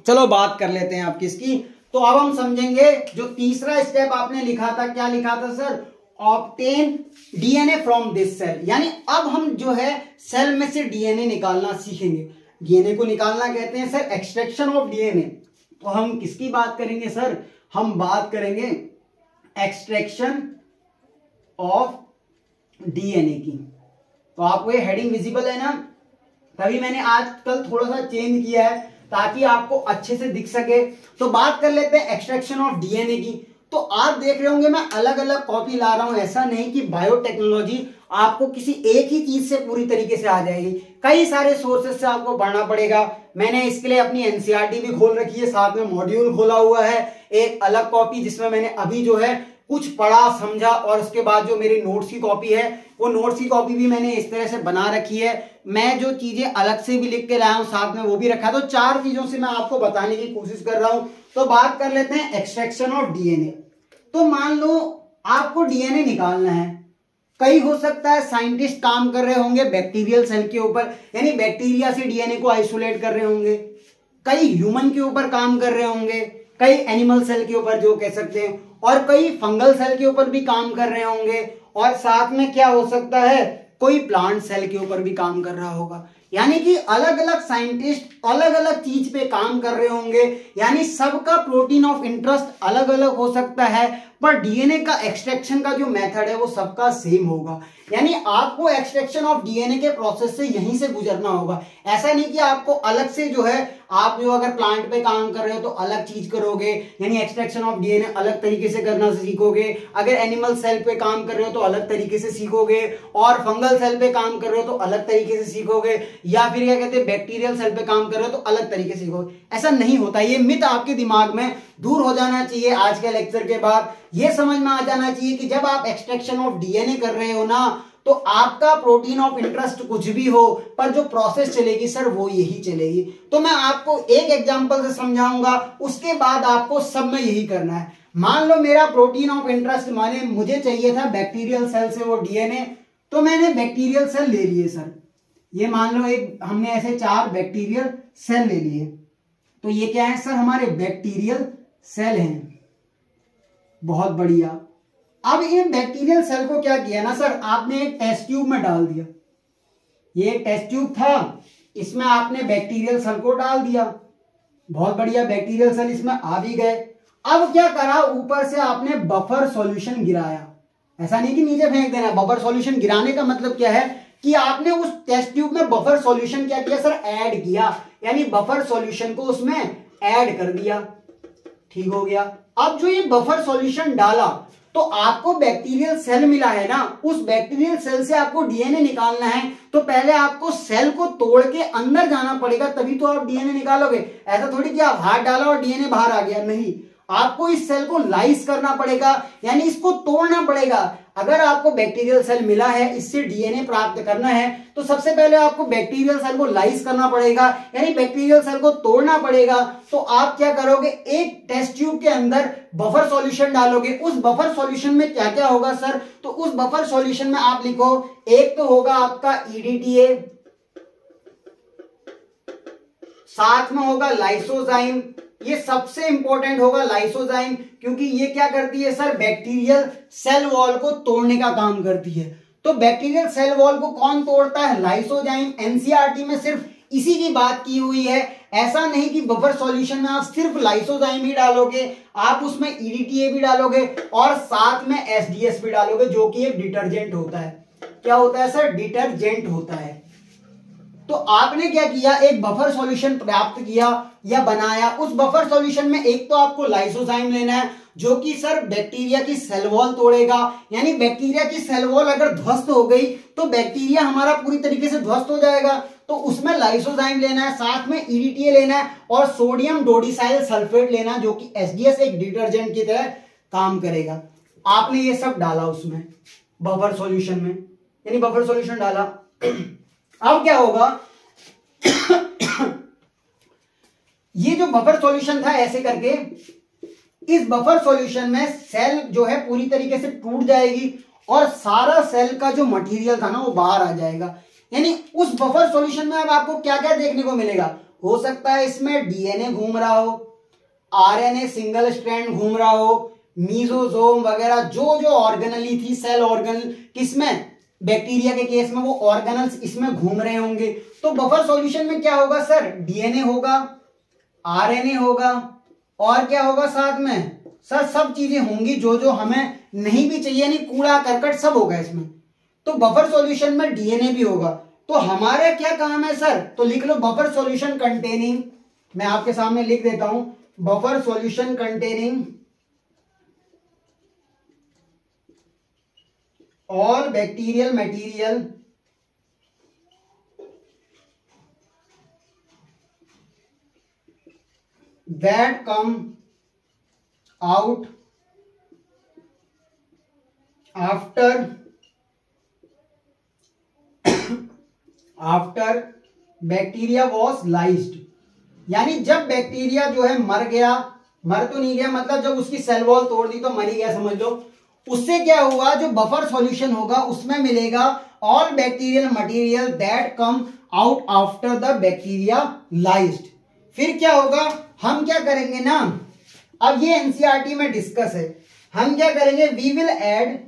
Speaker 1: चलो बात कर लेते हैं आप किसकी। तो अब हम समझेंगे जो तीसरा स्टेप आपने लिखा था, क्या लिखा था sir, obtain DNA from this cell. यानी अब हम जो है सेल में से डीएनए निकालना सीखेंगे। डीएनए को निकालना कहते हैं सर एक्सट्रैक्शन ऑफ डीएनए। तो हम किसकी बात करेंगे सर, हम बात करेंगे एक्सट्रैक्शन ऑफ डीएनए की। तो आपको ये हेडिंग विजिबल है ना, तभी मैंने आजकल थोड़ा सा चेंज किया है ताकि आपको अच्छे से दिख सके। तो बात कर लेते हैं एक्सट्रैक्शन ऑफ डीएनए की। तो आप देख रहे होंगे मैं अलग अलग कॉपी ला रहा हूं, ऐसा नहीं कि बायोटेक्नोलॉजी आपको किसी एक ही चीज से पूरी तरीके से आ जाएगी, कई सारे सोर्सेस से आपको पढ़ना पड़ेगा। मैंने इसके लिए अपनी एनसीईआरटी भी खोल रखी है, साथ में मॉड्यूल खोला हुआ है, एक अलग कॉपी जिसमें मैंने अभी जो है कुछ पढ़ा समझा, और उसके बाद जो मेरी नोट्स की कॉपी है वो नोट्स की कॉपी भी मैंने इस तरह से बना रखी है। मैं जो चीजें अलग से भी लिख के लाया हूं साथ में वो भी रखा है। तो चार चीजों से मैं आपको बताने की कोशिश कर रहा हूं। तो बात कर लेते हैं एक्सट्रैक्शन ऑफ डीएनए। तो मान लो आपको डीएनए निकालना है, कई हो सकता है साइंटिस्ट काम कर रहे होंगे बैक्टीरियल सेल के ऊपर, यानी बैक्टीरिया से डीएनए को आइसोलेट कर रहे होंगे, कई ह्यूमन के ऊपर काम कर रहे होंगे, कई एनिमल सेल के ऊपर जो कह सकते हैं, और कई फंगल सेल के ऊपर भी काम कर रहे होंगे, और साथ में क्या हो सकता है कोई प्लांट सेल के ऊपर भी काम कर रहा होगा। यानी कि अलग अलग साइंटिस्ट अलग अलग चीज पे काम कर रहे होंगे, यानी सबका प्रोटीन ऑफ इंटरेस्ट अलग अलग हो सकता है, पर डीएनए का एक्सट्रैक्शन का जो मेथड है वो सबका सेम होगा। यानी आपको एक्सट्रैक्शन ऑफ डीएनए के प्रोसेस से यहीं से गुजरना होगा। ऐसा नहीं कि आपको अलग से जो है, आप जो अगर प्लांट पे काम कर रहे हो तो अलग चीज करोगे, यानी एक्सट्रैक्शन ऑफ डीएनए अलग तरीके से करना सीखोगे, अगर एनिमल सेल पे काम कर रहे हो तो अलग तरीके से सीखोगे, और फंगल सेल पे काम कर रहे हो तो अलग तरीके से सीखोगे, या फिर क्या कहते हैं बैक्टीरियल सेल पे काम कर रहे हो तो अलग तरीके से सीखोगे। ऐसा नहीं होता, ये मिथ आपके दिमाग में दूर हो जाना चाहिए। आज के लेक्चर के बाद ये समझ में आ जाना चाहिए कि जब आप एक्सट्रैक्शन ऑफ डीएनए कर रहे हो ना, तो आपका प्रोटीन ऑफ इंटरेस्ट कुछ भी हो, पर जो प्रोसेस चलेगी सर वो यही चलेगी। तो मैं आपको एक एग्जांपल से समझाऊंगा, उसके बाद आपको सब में यही करना है। मान लो मेरा प्रोटीन ऑफ इंटरेस्ट, माने मुझे चाहिए था बैक्टीरियल सेल से वो डीएनए, तो मैंने बैक्टीरियल सेल ले लिए सर। ये मान लो एक हमने ऐसे 4 बैक्टीरियल सेल ले लिए, तो ये क्या है सर हमारे बैक्टीरियल सेल हैं। बहुत बढ़िया। अब इन बैक्टीरियल सेल को क्या किया ना सर, आपने एक टेस्ट ट्यूब में डाल दिया। ये एक टेस्ट ट्यूब था, इसमें आपने बैक्टीरियल सेल को डाल दिया। बहुत बढ़िया, बैक्टीरियल सेल इसमें आ भी गए। अब क्या करा, ऊपर से आपने बफर सॉल्यूशन गिराया। ऐसा नहीं कि नीचे फेंक देना, बफर सॉल्यूशन गिराने का मतलब क्या है कि आपने उस टेस्ट ट्यूब में बफर सॉल्यूशन क्या किया सर, ऐड किया, यानी बफर सॉल्यूशन को उसमें ऐड कर दिया। ठीक हो गया। अब जो ये बफर सॉल्यूशन डाला तो आपको बैक्टीरियल सेल मिला है ना, उस बैक्टीरियल सेल से आपको डीएनए निकालना है, तो पहले आपको सेल को तोड़ के अंदर जाना पड़ेगा, तभी तो आप डीएनए निकालोगे। ऐसा थोड़ी कि आप हाथ डाला और डीएनए बाहर आ गया, नहीं, आपको इस सेल को लाइस करना पड़ेगा, यानी इसको तोड़ना पड़ेगा। अगर आपको बैक्टीरियल सेल मिला है, इससे डीएनए प्राप्त करना है, तो सबसे पहले आपको बैक्टीरियल सेल को लाइस करना पड़ेगा, यानी बैक्टीरियल सेल को तोड़ना पड़ेगा। तो आप क्या करोगे, एक टेस्ट ट्यूब के अंदर बफर सॉल्यूशन डालोगे। उस बफर सॉल्यूशन में क्या क्या होगा सर, तो उस बफर सॉल्यूशन में आप लिखो, एक तो होगा आपका ईडीटीए, साथ में होगा लाइसोजाइम। ये सबसे इंपॉर्टेंट होगा लाइसोजाइम, क्योंकि ये क्या करती है सर, बैक्टीरियल सेल वॉल को तोड़ने का काम करती है। तो बैक्टीरियल सेल वॉल को कौन तोड़ता है, लाइसोजाइम। एनसीईआरटी में सिर्फ इसी की बात की हुई है। ऐसा नहीं कि बफर सॉल्यूशन में आप सिर्फ लाइसोजाइम ही डालोगे, आप उसमें ईडीटीए भी डालोगे और साथ में एसडीएस भी डालोगे, जो कि एक डिटर्जेंट होता है। क्या होता है सर, डिटर्जेंट होता है। तो आपने क्या किया, एक बफर सॉल्यूशन प्राप्त किया या बनाया। उस बफर सॉल्यूशन में एक तो आपको लाइसोजाइम लेना है, जो कि सर बैक्टीरिया की सेल वॉल तोड़ेगा, यानी बैक्टीरिया की सेल वॉल अगर ध्वस्त हो गई तो बैक्टीरिया हमारा पूरी तरीके से ध्वस्त हो जाएगा। तो उसमें लाइसोजाइम लेना है, साथ में ईडीटीए लेना है और सोडियम डोडिसाइल सल्फेट लेना, जो कि एसडीएस एक डिटर्जेंट की तरह काम करेगा। आपने ये सब डाला उसमें बफर सॉल्यूशन में, यानी बफर सॉल्यूशन डाला। अब क्या होगा, ये जो बफर सॉल्यूशन था ऐसे करके, इस बफर सॉल्यूशन में सेल जो है पूरी तरीके से टूट जाएगी और सारा सेल का जो मटेरियल था ना वो बाहर आ जाएगा। यानी उस बफर सॉल्यूशन में अब आपको क्या क्या देखने को मिलेगा, हो सकता है इसमें डीएनए घूम रहा हो, आरएनए सिंगल स्ट्रैंड घूम रहा हो, मीजोजोम वगैरह जो जो ऑर्गेनली थी, सेल ऑर्गेनल, किसमें, बैक्टीरिया के केस में वो ऑर्गेनल्स इसमें घूम रहे होंगे। तो बफर सॉल्यूशन में क्या होगा सर, डीएनए होगा, आरएनए होगा और क्या होगा साथ में सर, सब चीजें होंगी जो जो हमें नहीं भी चाहिए, नहीं कूड़ा करकट सब होगा इसमें। तो बफर सॉल्यूशन में डीएनए भी होगा। तो हमारा क्या काम है सर, तो लिख लो बफर सॉल्यूशन कंटेनिंग, मैं आपके सामने लिख देता हूं, buffer solution containing all bacterial material that come out after bacteria was lysed, यानी जब बैक्टीरिया जो है मर गया, मर तो नहीं गया मतलब जब उसकी सेल वॉल तोड़ दी तो मर ही गया समझ लो, उससे क्या हुआ, जो बफर सॉल्यूशन होगा उसमें मिलेगा all bacterial material that come out after the bacteria lysed. फिर क्या होगा, हम क्या करेंगे ना, अब ये एनसीईआरटी में डिस्कस है, हम क्या करेंगे, वी विल ऐड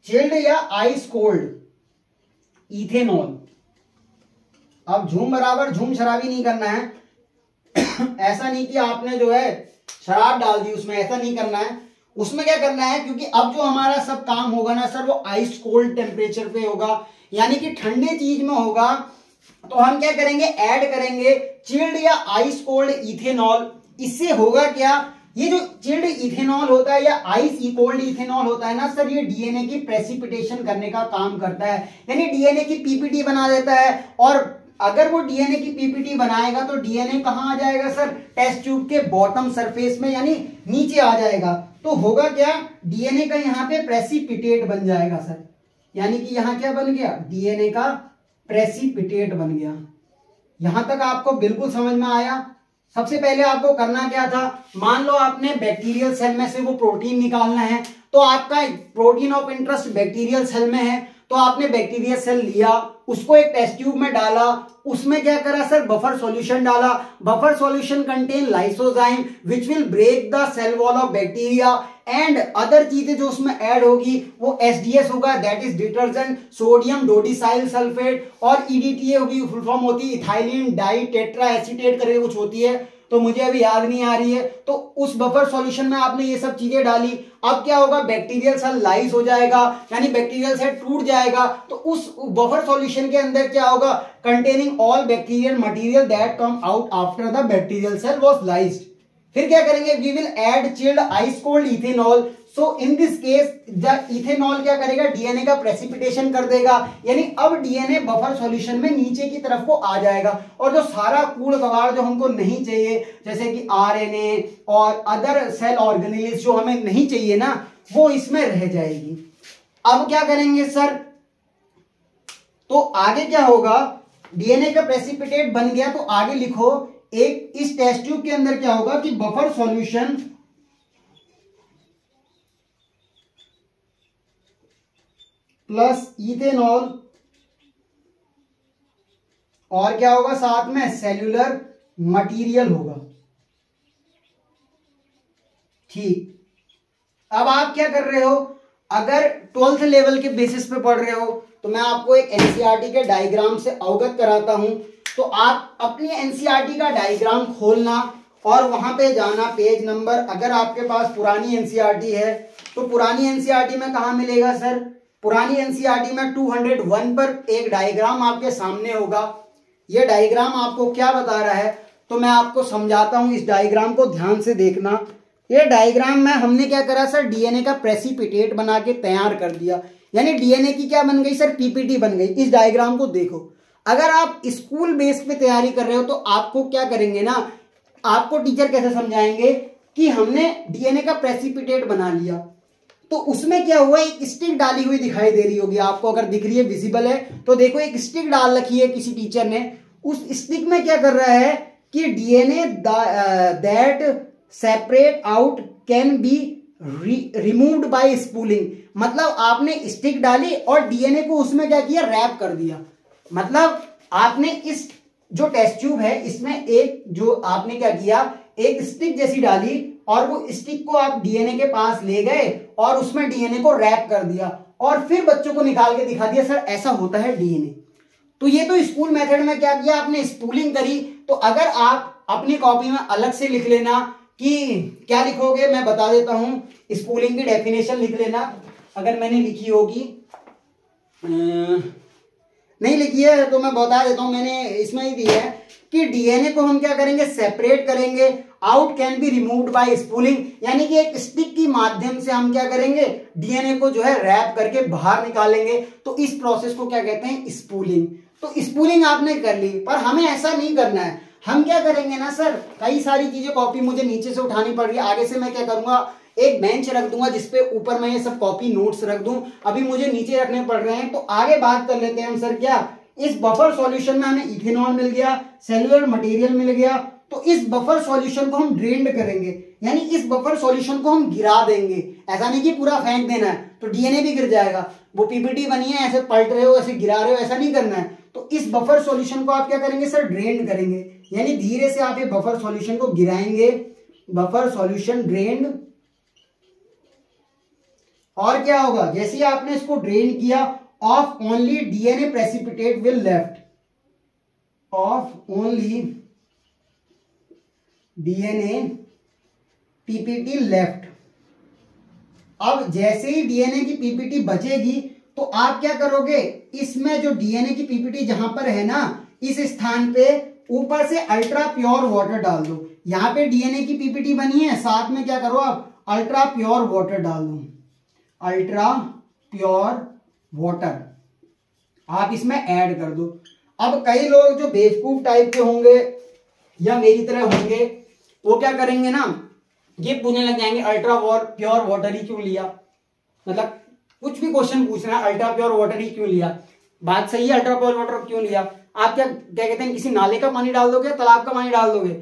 Speaker 1: चिल्ड या आइस कोल्ड इथेनॉल। अब झूम बराबर झूम शराबी नहीं करना है ऐसा नहीं कि आपने जो है शराब डाल दी उसमें, ऐसा नहीं करना है। उसमें क्या करना है, क्योंकि अब जो हमारा सब काम होगा ना सर, वो आइस कोल्ड टेम्परेचर पे होगा, यानी कि ठंडे चीज में होगा। तो हम क्या करेंगे, ऐड करेंगे चिल्ड या आइस कोल्ड इथेनॉल। इससे होगा क्या, ये जो चिल्ड इथेनॉल होता है या आइस कोल्ड इथेनॉल होता है ना सर, ये डीएनए की प्रेसिपिटेशन करने का काम करता है, यानी डीएनए की पीपीटी बना देता है। और अगर वो डीएनए की पीपीटी बनाएगा तो डीएनए कहां आ जाएगा सर, टेस्ट ट्यूब के बॉटम सरफेस में, यानी नीचे आ जाएगा। तो होगा क्या, डीएनए का यहाँ पे प्रेसिपिटेट बन जाएगा सर, यानी कि यहाँ क्या बन गया, डीएनए का प्रेसिपिटेट बन गया। यहां तक आपको बिल्कुल समझ में आया। सबसे पहले आपको करना क्या था, मान लो आपने बैक्टीरियल सेल में से वो प्रोटीन निकालना है, तो आपका protein of interest bacterial cell में है, तो आपने बैक्टीरियल सेल लिया, उसको एक टेस्ट ट्यूब में डाला, उसमें क्या करा सर, बफर सॉल्यूशन डाला। Buffer solution contain lysozyme which will break the cell wall of bacteria and other चीजें जो उसमें ऐड होगी वो एसडीएस होगा, that is detergent sodium dodecyl sulphate, और ईडीटीए होगी, फुल फॉर्म होती है इथाइलिन डाई टेट्रा एसीटेट करके कुछ होती है, तो मुझे अभी याद नहीं आ रही है। तो उस बफर सॉल्यूशन में आपने ये सब चीजें डाली। अब क्या होगा, बैक्टीरियल सेल लाइस हो जाएगा, यानी बैक्टीरियल सेल टूट जाएगा। तो उस बफर सॉल्यूशन के अंदर क्या होगा, containing all bacterial material that come out after the bacterial cell was lysed. फिर क्या करेंगे, we will add chilled ice cold ethanol. So in this case the ethanol क्या करेगा, डीएनए का प्रेसिपिटेशन कर देगा, यानी अब डीएनए बफर सॉल्यूशन में नीचे की तरफ को आ जाएगा, और जो सारा कूड़ कबाड़ जो हमको नहीं चाहिए, जैसे कि आरएनए और अदर सेल ऑर्गेनेल्स जो हमें नहीं चाहिए ना, वो इसमें रह जाएगी। अब क्या करेंगे सर, तो आगे क्या होगा, डीएनए का प्रेसिपिटेट बन गया, तो आगे लिखो, एक इस टेस्ट ट्यूब के अंदर क्या होगा कि बफर सॉल्यूशन प्लस इथेनॉल, और क्या होगा साथ में, सेल्यूलर मटेरियल होगा। ठीक, अब आप क्या कर रहे हो, अगर 12th लेवल के बेसिस पे पढ़ रहे हो तो मैं आपको एक एनसीईआरटी के डायग्राम से अवगत कराता हूं। तो आप अपनी एनसीईआरटी का डायग्राम खोलना और वहां पे जाना, पेज नंबर, अगर आपके पास पुरानी एनसीईआरटी है तो पुरानी एनसीईआरटी में कहां मिलेगा सर, पुरानी एनसीईआरटी में 201 पर एक डायग्राम आपके सामने होगा। यह डायग्राम आपको क्या बता रहा है, तो मैं आपको समझाता हूं, इस डायग्राम को ध्यान से देखना। ये डायग्राम में हमने क्या करा सर, डीएनए का प्रेसिपिटेट बना के तैयार कर दिया, यानी डीएनए की क्या बन गई सर, पीपीटी बन गई। इस डायग्राम को देखो, अगर आप स्कूल बेस पे तैयारी कर रहे हो तो आपको क्या करेंगे ना, आपको टीचर कैसे समझाएंगे कि हमने डीएनए का प्रेसिपिटेट बना लिया, तो उसमें क्या हुआ, एक स्टिक डाली हुई दिखाई दे रही होगी आपको, अगर दिख रही है, विजिबल है, तो देखो एक स्टिक डाल रखी है किसी टीचर ने। उस स्टिक में क्या कर रहा है कि DNA that separate out can be removed by spooling, मतलब आपने स्टिक डाली और डीएनए को उसमें क्या किया, रैप कर दिया। मतलब आपने इस जो टेस्ट ट्यूब है इसमें एक जो आपने क्या किया, एक स्टिक जैसी डाली और वो स्टिक को आप डीएनए के पास ले गए और उसमें डीएनए को रैप कर दिया और फिर बच्चों को निकाल के दिखा दिया, सर ऐसा होता है डीएनए। तो ये तो स्कूल मेथड में क्या किया आपने, स्पूलिंग करी। तो अगर आप अपनी कॉपी में अलग से लिख लेना कि क्या लिखोगे, मैं बता देता हूं, स्पूलिंग की डेफिनेशन लिख लेना, अगर मैंने लिखी होगी, नहीं लिखी है तो मैं बता देता हूं, मैंने इसमें ही दी है कि डीएनए को हम क्या करेंगे, सेपरेट करेंगे, out can be removed by spooling, यानी कि एक स्टिक के माध्यम से हम क्या करेंगे, डीएनए को जो है रैप करके बाहर निकालेंगे। तो इस प्रोसेस को क्या कहते हैं, स्पूलिंग। तो स्पूलिंग आपने कर ली, पर हमें ऐसा नहीं करना है। हम क्या करेंगे ना सर, कई सारी चीजें कॉपी मुझे नीचे से उठानी पड़ रही है, आगे से मैं क्या करूंगा, एक बेंच रख दूंगा जिसपे ऊपर मैं ये सब कॉपी नोट्स रख दूं, अभी मुझे नीचे रखने पड़ रहे हैं। तो आगे बात कर लेते हैं हम सर, क्या इस बफर सॉल्यूशन में हमें इथेनॉल मिल गया, सेल्यूलर मटेरियल मिल गया, तो इस बफर सॉल्यूशन को हम ड्रेन्ड करेंगे, यानी इस बफर सॉल्यूशन को हम गिरा देंगे। ऐसा नहीं कि पूरा फेंक देना है तो डीएनए भी गिर जाएगा। वो पीपीटी बनी है, ऐसे पलट रहे हो, ऐसे गिरा रहे हो, ऐसा नहीं करना है। तो इस बफर सॉल्यूशन को आप क्या करेंगे सर, ड्रेन्ड करेंगे, यानी धीरे से आप ये बफर सॉल्यूशन को गिराएंगे, बफर सॉल्यूशन ड्रेन्ड। और क्या होगा, जैसे ही आपने इसको ड्रेन किया, of only DNA precipitate will left, of only DNA PPT left. अब जैसे ही डीएनए की पीपीटी बचेगी तो आप क्या करोगे, इसमें जो डीएनए की पीपीटी जहां पर है ना, इस स्थान पे ऊपर से अल्ट्रा प्योर वाटर डाल दो। यहां पे डीएनए की पीपीटी बनी है, साथ में क्या करो आप अल्ट्रा प्योर वाटर डाल दो, अल्ट्रा प्योर वाटर आप इसमें ऐड कर दो। अब कई लोग जो बेवकूफ टाइप के होंगे या मेरी तरह होंगे, वो क्या करेंगे ना, ये पूछने लग जाएंगे अल्ट्रा प्योर वाटर ही क्यों लिया, मतलब कुछ भी क्वेश्चन पूछ रहे हैं अल्ट्रा प्योर वाटर ही क्यों लिया। बात सही है, अल्ट्रा प्योर वाटर क्यों लिया। आप क्या कहते हैं, किसी नाले का पानी डाल दोगे, तालाब का पानी डाल दोगे,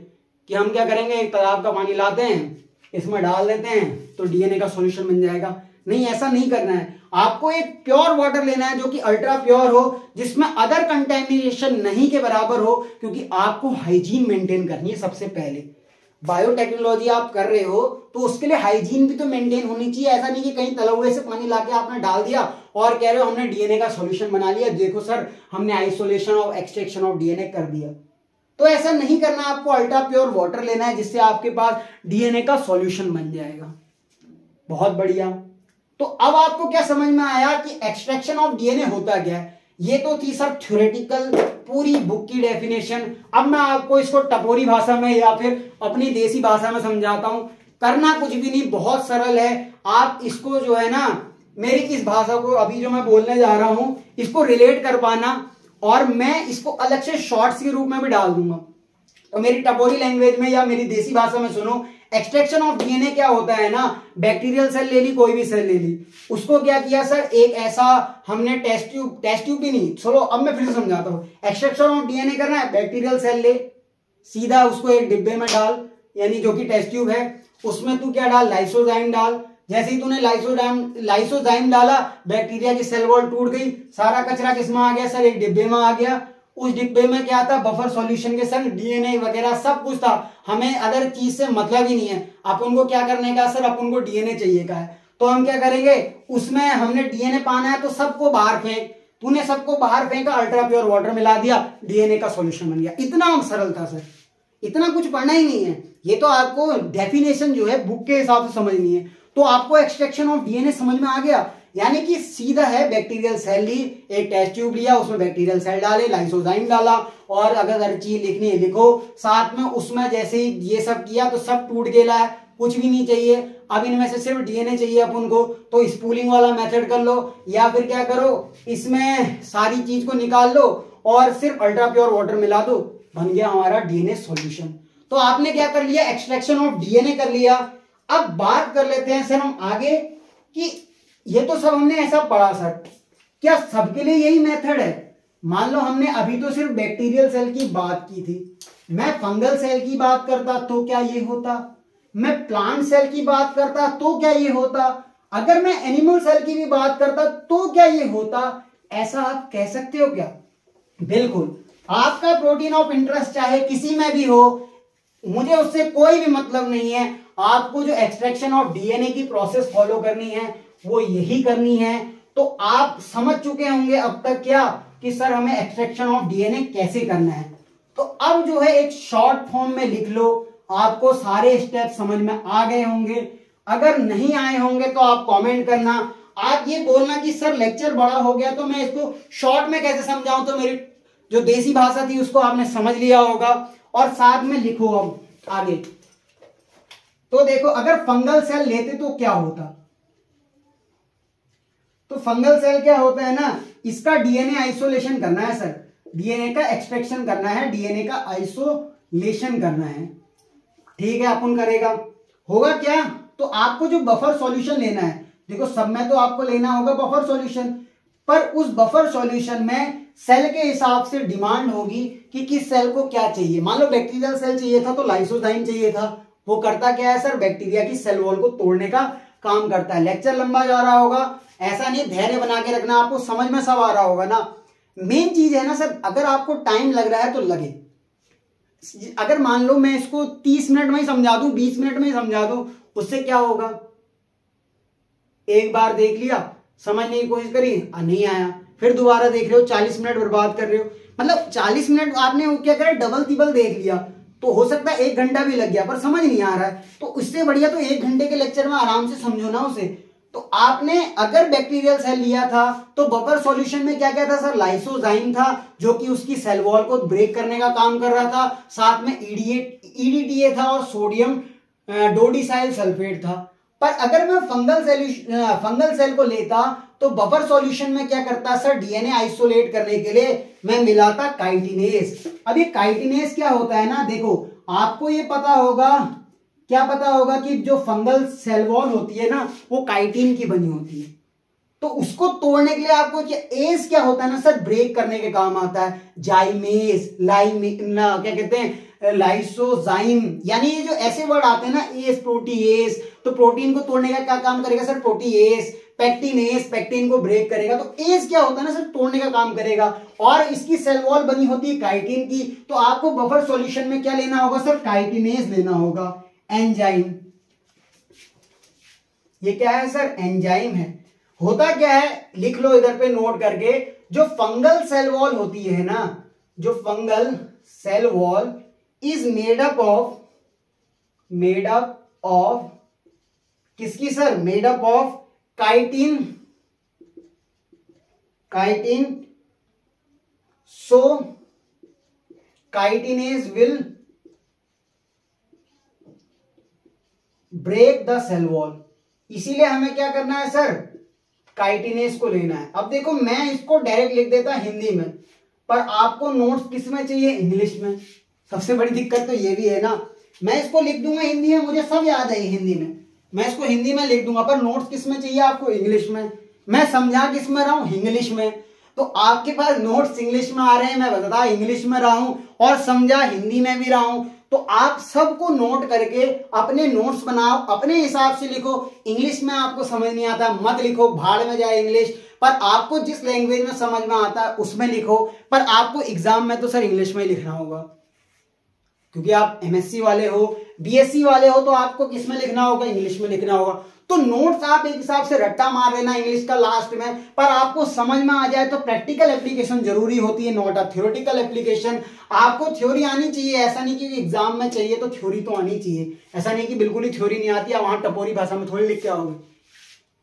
Speaker 1: कि हम क्या करेंगे, एक तालाब का पानी लाते हैं, इसमें डाल देते हैं तो डीएनए का सॉल्यूशन बन जाएगा। नहीं, ऐसा नहीं करना है। आपको एक प्योर वाटर लेना है जो कि अल्ट्रा प्योर हो, जिसमें अदर कंटेमिनेशन नहीं के बराबर हो, क्योंकि आपको हाइजीन मेंटेन करनी है। सबसे पहले बायोटेक्नोलॉजी आप कर रहे हो तो उसके लिए हाइजीन भी तो मेंटेन होनी चाहिए। ऐसा नहीं कि कहीं तला हुए से पानी लाके आपने डाल दिया और कह रहे हो हमने डीएनए का सॉल्यूशन बना लिया, देखो सर हमने आइसोलेशन और एक्सट्रैक्शन ऑफ डीएनए कर दिया। तो ऐसा नहीं करना, आपको अल्ट्रा प्योर वाटर लेना है जिससे आपके पास डीएनए का सॉल्यूशन बन जाएगा। बहुत बढ़िया। तो अब आपको क्या समझ में आया कि एक्सट्रैक्शन ऑफ डीएनए होता क्या है। ये तो थी सर थ्योरेटिकल पूरी बुक की डेफिनेशन। अब मैं आपको इसको टपोरी भाषा में या फिर अपनी देसी भाषा में समझाता हूं। करना कुछ भी नहीं, बहुत सरल है। आप इसको जो है ना, मेरी इस भाषा को अभी जो मैं बोलने जा रहा हूं इसको रिलेट कर पाना, और मैं इसको अलग से शॉर्ट्स के रूप में भी डाल दूंगा। तो मेरी टपोरी लैंग्वेज में या मेरी देसी भाषा में सुनो, एक्सट्रैक्शन ऑफ डीएनए क्या होता है ना, बैक्टीरियल सेल ले ली, कोई भी सेल ले ली, उसको क्या किया सर, एक ऐसा हमने टेस्ट ट्यूब भी नहीं, चलो अब मैं फिर से समझाता हूं। एक्सट्रैक्शन ऑफ डीएनए करना है, बैक्टीरियल सेल ले, सीधा उसको एक डिब्बे में डाल, यानी जो कि टेस्ट ट्यूब है, उसमें तू क्या डाल, लाइसोजाइम डाल। जैसे ही तूने लाइसोजाइम डाला, बैक्टीरिया की सेल वॉल टूट गई, सारा कचरा किसमें आ गया सर, एक डिब्बे में आ गया। उस डिब्बे में क्या था, बफर सॉल्यूशन के संग डीएनए वगैरह सब कुछ था। हमें अदर चीज से मतलब ही नहीं है, अपन को क्या करने का सर, अपन को डीएनए चाहिए का है। तो हम क्या करेंगे, उसमें हमने डीएनए पाना है तो सबको बाहर फेंक, तूने सबको बाहर फेंका, अल्ट्रा प्योर वाटर मिला दिया, डीएनए का सॉल्यूशन बन गया। इतना सरल था सर, इतना कुछ पढ़ना ही नहीं है। ये तो आपको डेफिनेशन जो है बुक के हिसाब से समझनी है। तो आपको एक्सट्रैक्शन ऑफ डीएनए समझ में आ गया, यानी कि सीधा है, बैक्टीरियल सेल ली, एक टेस्ट ट्यूब लिया, उसमें बैक्टीरियल सेल डाले, लाइसोजाइम डाला, और अगर हर चीज लिखनी है लिखो साथ में। उसमें जैसे ही ये सब किया तो सब टूट गया है, कुछ भी नहीं चाहिए। अब इनमें से सिर्फ डीएनए चाहिए अपन को, तो स्पूलिंग वाला मेथड कर लो, या फिर क्या करो, इसमें सारी चीज को निकाल लो और सिर्फ अल्ट्रा प्योर वाटर मिला दो, बन गया हमारा डीएनए सॉल्यूशन। तो आपने क्या कर लिया, एक्सट्रैक्शन ऑफ डीएनए कर लिया। अब बात कर लेते हैं सर हम आगे कि ये तो सब हमने ऐसा पढ़ा सर, क्या सबके लिए यही मेथड है। मान लो हमने अभी तो सिर्फ बैक्टीरियल सेल की बात की थी, मैं फंगल सेल की बात करता तो क्या ये होता, मैं प्लांट सेल की बात करता तो क्या ये होता, अगर मैं एनिमल सेल की भी बात करता तो क्या ये होता। ऐसा आप कह सकते हो क्या? बिल्कुल। आपका प्रोटीन ऑफ इंटरेस्ट चाहे किसी में भी हो, मुझे उससे कोई भी मतलब नहीं है। आपको जो एक्सट्रैक्शन ऑफ डीएनए की प्रोसेस फॉलो करनी है वो यही करनी है। तो आप समझ चुके होंगे अब तक क्या कि सर हमें एक्सट्रैक्शन ऑफ डीएनए कैसे करना है। तो अब जो है एक शॉर्ट फॉर्म में लिख लो, आपको सारे स्टेप समझ में आ गए होंगे। अगर नहीं आए होंगे तो आप कमेंट करना। आप ये बोलना कि सर लेक्चर बड़ा हो गया तो मैं इसको शॉर्ट में कैसे समझाऊं, तो मेरी जो देसी भाषा थी उसको आपने समझ लिया होगा। और साथ में लिखो अब आगे। तो देखो, अगर फंगल सेल लेते तो क्या होता, तो फंगल सेल क्या होता है ना, इसका डीएनए आइसोलेशन करना है सर, डीएनए का एक्सट्रैक्शन करना है, डीएनए का आइसोलेशन करना है। ठीक है, अपन करेगा, होगा क्या, तो आपको जो बफर सॉल्यूशन लेना है, देखो सब में तो आपको लेना होगा बफर सॉल्यूशन। पर उस बफर सॉल्यूशन में सेल के हिसाब से डिमांड होगी कि किस सेल को क्या चाहिए। मान लो बैक्टीरियल सेल चाहिए था तो लाइसोजाइम चाहिए था। वो करता क्या है सर, बैक्टीरिया की सेल वॉल को तोड़ने का काम करता है। लेक्चर लंबा जा रहा होगा, ऐसा नहीं, धैर्य बना के रखना, आपको समझ में सब आ रहा होगा ना। मेन चीज है ना सर, अगर आपको टाइम लग रहा है तो लगे। अगर मान लो मैं इसको 30 मिनट में ही समझा दूं, 20 मिनट में ही समझा दूं, उससे क्या होगा, एक बार देख लिया, समझने की कोशिश करी, नहीं आया, फिर दोबारा देख रहे हो, 40 मिनट बर्बाद कर रहे हो। मतलब 40 मिनट आपने क्या करा, डबल तिबल देख लिया, तो हो सकता है 1 घंटा भी लग गया पर समझ नहीं आ रहा है। तो उससे बढ़िया तो 1 घंटे के लेक्चर में आराम से समझो ना उसे। तो आपने अगर बैक्टीरियल सेल लिया था तो बफर सॉल्यूशन में क्या क्या था सर, लाइसोजाइम था जो कि उसकी सेल वॉल को ब्रेक करने का काम कर रहा था, साथ में ईडीटीए था और सोडियम डोडिसाइल सल्फेट था। पर अगर मैं फंगल सेल को लेता तो बफर सॉल्यूशन में क्या करता सर, डीएनए आइसोलेट करने के लिए मैं मिलाता काइटिनेज। अब ये काइटिनेज क्या होता है ना, देखो आपको ये पता होगा, क्या पता होगा कि जो फंगल सेल वॉल होती है ना वो काइटिन की बनी होती है। तो उसको तोड़ने के लिए आपको एस क्या होता है ना सर, ब्रेक करने के काम आता है। जाइमेस, क्या कहते हैं, लाइसोजाइम, यानी ये जो ऐसे वर्ड आते हैं ना, एस, प्रोटीएस, तो प्रोटीन को तोड़ने का क्या काम करेगा सर, प्रोटीएस। पैक्टिनेस, पैक्टिन को ब्रेक करेगा। तो एस क्या होता है ना सर, तोड़ने का काम करेगा। और इसकी सेल वॉल बनी होती है काइटिन की। तो आपको बफर सॉल्यूशन में क्या लेना होगा सर, काइटिनेज लेना होगा, एंजाइम। ये क्या है सर, एंजाइम है। होता क्या है, लिख लो इधर पे नोट करके, जो फंगल सेल वॉल होती है ना, जो fungal cell wall is made up of किसकी sir, made up of chitin. So chitinase will break the cell wall. इसीलिए हमें क्या करना है सर, काइटिनेज को लेना है। अब देखो मैं इसको डायरेक्ट लिख देता हिंदी में, पर आपको नोट्स किस में चाहिए, इंग्लिश में। सबसे बड़ी दिक्कत तो ये भी है ना, मैं इसको लिख दूंगा हिंदी में, मुझे सब याद है हिंदी में, मैं इसको हिंदी में लिख दूंगा, पर नोट्स किस में चाहिए आपको, इंग्लिश में। मैं समझा किस में रहा हूं, इंग्लिश में। तो आपके पास नोट्स इंग्लिश में आ रहे हैं, मैं बता इंग्लिश में रहा हूं और समझा हिंदी में भी रहा हूं। तो आप सबको नोट करके अपने नोट्स बनाओ, अपने हिसाब से लिखो। इंग्लिश में आपको समझ नहीं आता मत लिखो, भाड़ में जाए इंग्लिश। पर आपको जिस लैंग्वेज में समझ में आता है उसमें लिखो। पर आपको एग्जाम में तो सर इंग्लिश में ही लिखना होगा, क्योंकि आप एमएससी वाले हो, बीएससी वाले हो, तो आपको किस में लिखना होगा, इंग्लिश में लिखना होगा। तो नोट्स आप एक हिसाब से रट्टा मार लेना इंग्लिश का लास्ट में, पर आपको समझ में आ जाए तो प्रैक्टिकल एप्लीकेशन जरूरी होती है, नॉट अ थ्योरेटिकल एप्लीकेशन। आपको थ्योरी आनी चाहिए, ऐसा नहीं कि एग्जाम में चाहिए तो थ्योरी तो आनी चाहिए। ऐसा नहीं कि बिल्कुल ही थ्योरी नहीं आती, आप वहां टपोरी भाषा में थोड़ी लिख के आओगे।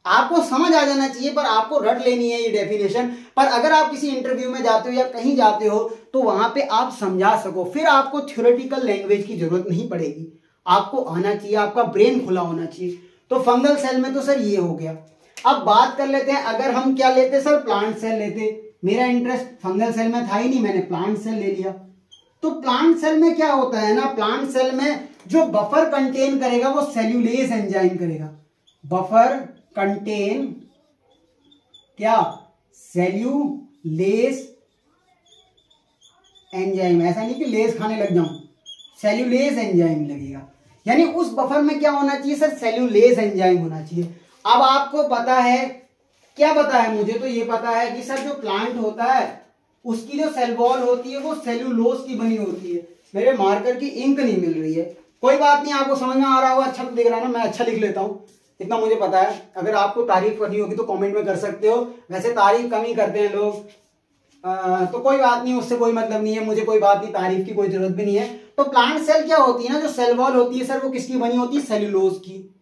Speaker 1: आपको समझ आ जाना चाहिए, पर आपको रट लेनी है ये डेफिनेशन। पर अगर आप किसी इंटरव्यू में जाते हो या कहीं जाते हो तो वहां पे आप समझा सको, फिर आपको थ्योरेटिकल लैंग्वेज की जरूरत नहीं पड़ेगी। आपको आना चाहिए, आपका ब्रेन खुला होना चाहिए। तो फंगल सेल में तो सर ये हो गया। अब बात कर लेते हैं, अगर हम क्या लेते सर, प्लांट सेल लेते। मेरा इंटरेस्ट फंगल सेल में था ही नहीं, मैंने प्लांट सेल ले लिया। तो प्लांट सेल में क्या होता है ना, प्लांट सेल में जो बफर कंटेन करेगा वो सेल्यूलेज एंजाइम करेगा। बफर कंटेन क्या, सेल्यूलेज एंजाइम। ऐसा नहीं कि लेज खाने लग जाऊं, सेल्यूलेज एंजाइम लगेगा। यानी उस बफर में क्या होना चाहिए सर, सेल्यूलेज एंजाइम होना चाहिए। अब आपको पता है, क्या पता है, मुझे तो ये पता है कि सर जो प्लांट होता है उसकी जो सेल वॉल होती है वो सेल्यूलोज की बनी होती है। मेरे मार्कर की इंक नहीं मिल रही है, कोई बात नहीं, आपको समझ में आ रहा होगा, अच्छा तो दिख रहा है ना, मैं अच्छा लिख लेता हूं, इतना मुझे पता है। अगर आपको तारीफ करनी होगी तो कमेंट में कर सकते हो, वैसे तारीफ कम ही करते हैं लोग, तो कोई बात नहीं, उससे कोई मतलब नहीं है, मुझे कोई बात नहीं, तारीफ की कोई जरूरत भी नहीं है। तो प्लांट सेल क्या होती है ना, जो सेल वॉल होती है सर वो किसकी बनी होती है, सेल्यूलोज की,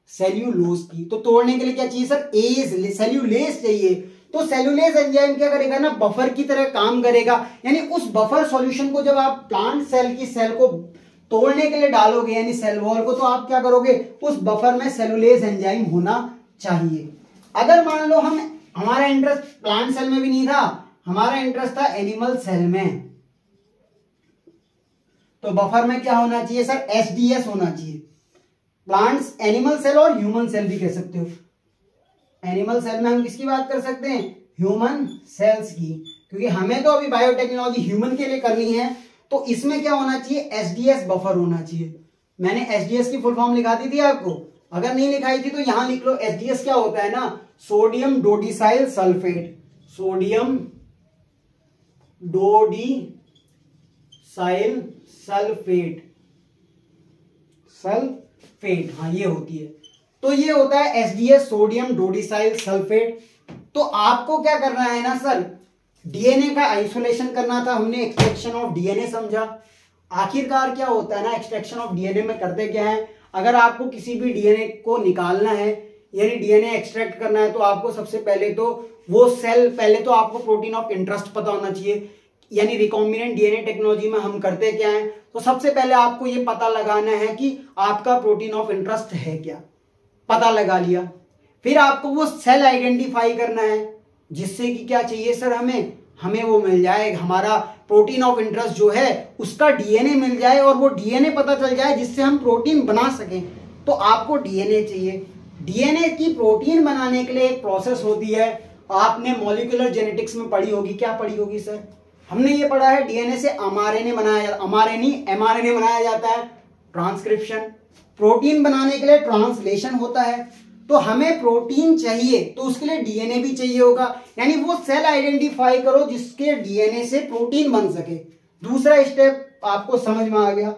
Speaker 1: सेल्यूलोज की। तो तोड़ने के लिए क्या चाहिए सर, एज, सेल्यूलेज चाहिए। तो सेल्यूलेज एंजाइम क्या करेगा ना, बफर की तरह काम करेगा। यानी उस बफर सॉल्यूशन को जब आप प्लांट सेल की सेल को तोड़ने के लिए डालोगे, यानी सेल वॉल को, तो आप क्या करोगे, उस बफर में सेल्यूलेज एंजाइम होना चाहिए। अगर मान लो हमारा इंटरेस्ट प्लांट सेल में भी नहीं था, हमारा इंटरेस्ट था एनिमल सेल में, तो बफर में क्या होना चाहिए सर, एसडीएस होना चाहिए। प्लांट्स, एनिमल सेल और ह्यूमन सेल भी कह सकते हो। एनिमल सेल में हम किसकी बात कर सकते हैं, ह्यूमन सेल्स की, क्योंकि हमें तो अभी बायोटेक्नोलॉजी ह्यूमन के लिए करनी है, तो इसमें क्या होना चाहिए, एसडीएस बफर होना चाहिए। मैंने एसडीएस की फुल फॉर्म लिखा दी थी आपको, अगर नहीं लिखाई थी तो यहां लिख लो। एसडीएस क्या होता है ना, sodium dodecyl sulphate, sodium dodecyl sulphate, sulphate, हाँ ये होती है। तो ये होता है एसडीएस, सोडियम डोडिसाइल सल्फेट। तो आपको क्या करना है ना सर, डीएनए का आइसोलेशन करना था, हमने एक्सट्रैक्शन ऑफ डीएनए समझा। आखिरकार क्या होता है ना, एक्सट्रैक्शन ऑफ डीएनए में करते क्या है, अगर आपको किसी भी डीएनए को निकालना है यानी डीएनए एक्सट्रैक्ट करना है, तो आपको सबसे पहले तो वो सेल, पहले तो आपको प्रोटीन ऑफ इंटरेस्ट पता होना चाहिए, यानी रिकॉम्बिनेंट डीएनए टेक्नोलॉजी में हम करते क्या है, तो सबसे पहले आपको ये पता लगाना है कि आपका प्रोटीन ऑफ इंटरेस्ट है क्या, पता लगा लिया। फिर आपको वो सेल आइडेंटिफाई करना है, जिससे कि क्या चाहिए सर, हमें वो मिल जाए, हमारा प्रोटीन ऑफ इंटरेस्ट जो है उसका डीएनए मिल जाए, और वो डीएनए पता चल जाए जिससे हम प्रोटीन बना सकें। तो आपको डीएनए चाहिए। डीएनए की प्रोटीन बनाने के लिए एक प्रोसेस होती है, आपने मॉलिक्यूलर जेनेटिक्स में पढ़ी होगी। क्या पढ़ी होगी सर, हमने ये पढ़ा है डीएनए से एमआरएनए बनाया जाता है, ट्रांसक्रिप्शन। प्रोटीन बनाने के लिए ट्रांसलेशन होता है। तो हमें प्रोटीन चाहिए तो उसके लिए डीएनए भी चाहिए होगा, यानी वो सेल आइडेंटिफाई करो जिसके डीएनए से प्रोटीन बन सके। दूसरा स्टेप आपको समझ में आ गया।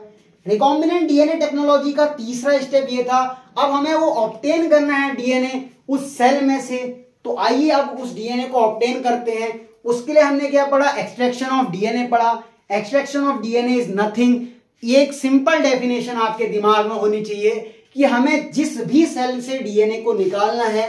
Speaker 1: रिकॉम्बिनेंट डीएनए टेक्नोलॉजी का तीसरा स्टेप ये था, अब हमें वो ऑब्टेन करना है डीएनए उस सेल में से। तो आइए अब उस डीएनए को ऑब्टेन करते हैं। उसके लिए हमने क्या पढ़ा, एक्सट्रैक्शन ऑफ डीएनए पढ़ा। Extraction of DNA is nothing, ये एक सिंपल डेफिनेशन आपके दिमाग में होनी चाहिए कि हमें जिस भी सेल से डीएनए को निकालना है,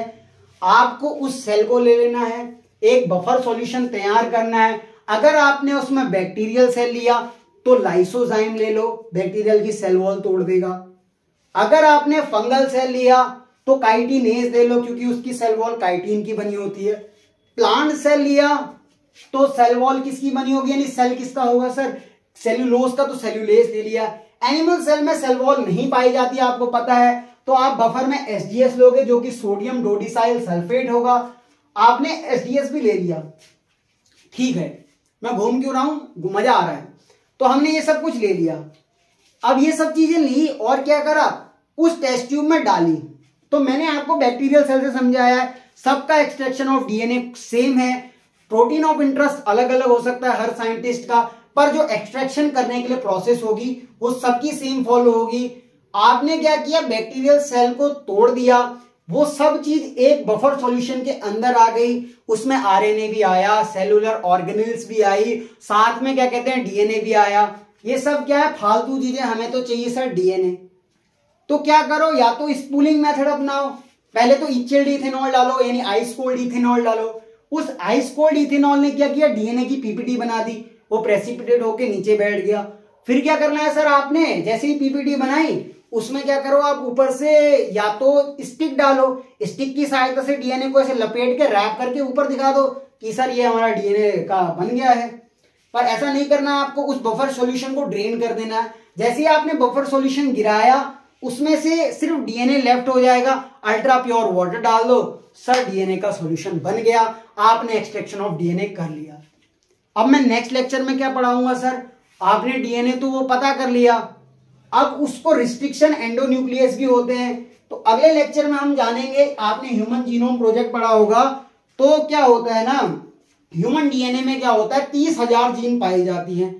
Speaker 1: आपको उस सेल को ले लेना है, एक बफर सॉल्यूशन तैयार करना है। अगर आपने उसमें बैक्टीरियल सेल लिया तो लाइसोजाइम ले लो, बैक्टीरियल की सेल वॉल तोड़ देगा। अगर आपने फंगल सेल लिया तो काइटिनेज ले लो, क्योंकि उसकी सेल वॉल काइटिन की बनी होती है। प्लांट सेल लिया तो सेल वॉल किसकी बनी होगी, यानी सेल किसका होगा सर, सेल्यूलोज का, तो सेल्यूलेज ले लिया। एनिमल सेल में सेल वॉल नहीं पाई जाती, आपको पता है, तो आप बफर में एसडीएस लोगे जो कि सोडियम डोडिसाइल सल्फेट होगा। आपने एसडीएस भी ले लिया, ठीक है, मैं घूम क्यों रहा हूं, मजा आ रहा है। तो हमने ये सब कुछ ले लिया। अब ये सब चीजें ली और क्या करा, उस टेस्ट ट्यूब में डाली। तो मैंने आपको बैक्टीरियल सेल से समझाया है, सबका एक्सट्रैक्शन ऑफ डीएनए सेम है, प्रोटीन ऑफ इंटरेस्ट अलग अलग हो सकता है हर साइंटिस्ट का, पर जो एक्सट्रैक्शन करने के लिए प्रोसेस होगी वो सबकी सेम फॉलो होगी। आपने क्या किया, बैक्टीरियल सेल को तोड़ दिया, वो सब चीज एक बफर सॉल्यूशन के अंदर आ गई। उसमें आरएनए भी आया, सेलुलर ऑर्गेनेल्स भी आई, साथ में क्या कहते हैं डीएनए भी आया। ये सब क्या है, फालतू चीजें, हमें तो चाहिए सर डीएनए। तो क्या करो, या तो स्पूलिंग मेथड अपनाओ, पहले तो इचिल्ड इथेनॉल डालो, यानी आइस कोल्ड इथेनॉल डालो। उस आइस कोल्ड इथेनॉल ने क्या किया, डीएनए की पीपीटी बना दी, वो प्रेसिपिटेट होके नीचे बैठ गया। फिर क्या करना है सर, आपने जैसे ही पीपीटी बनाई उसमें क्या करो, आप ऊपर से या तो स्टिक डालो, स्टिक की सहायता से डीएनए को ऐसे लपेट के रैप करके ऊपर दिखा दो कि सर ये हमारा डीएनए का बन गया है। पर ऐसा नहीं करना, आपको उस बफर सॉल्यूशन को ड्रेन कर देना है। जैसे ही आपने बफर सॉल्यूशन गिराया उसमें से सिर्फ डीएनए लेफ्ट हो जाएगा, अल्ट्रा प्योर वाटर डाल दो, सर डीएनए का सॉल्यूशन बन गया, आपने एक्सट्रैक्शन ऑफ डीएनए कर लिया। अब मैं नेक्स्ट लेक्चर में क्या पढ़ाऊंगा सर, आपने डीएनए तो वो पता कर लिया, अब उसको रिस्ट्रिक्शन एंडोन्यूक्लियस भी होते हैं। तो अगले लेक्चर में हम जानेंगे, आपने ह्यूमन जीनोम प्रोजेक्ट पढ़ा होगा, तो क्या होता है ना, ह्यूमन डीएनए में क्या होता है, 30,000 जीन पाई जाती हैं।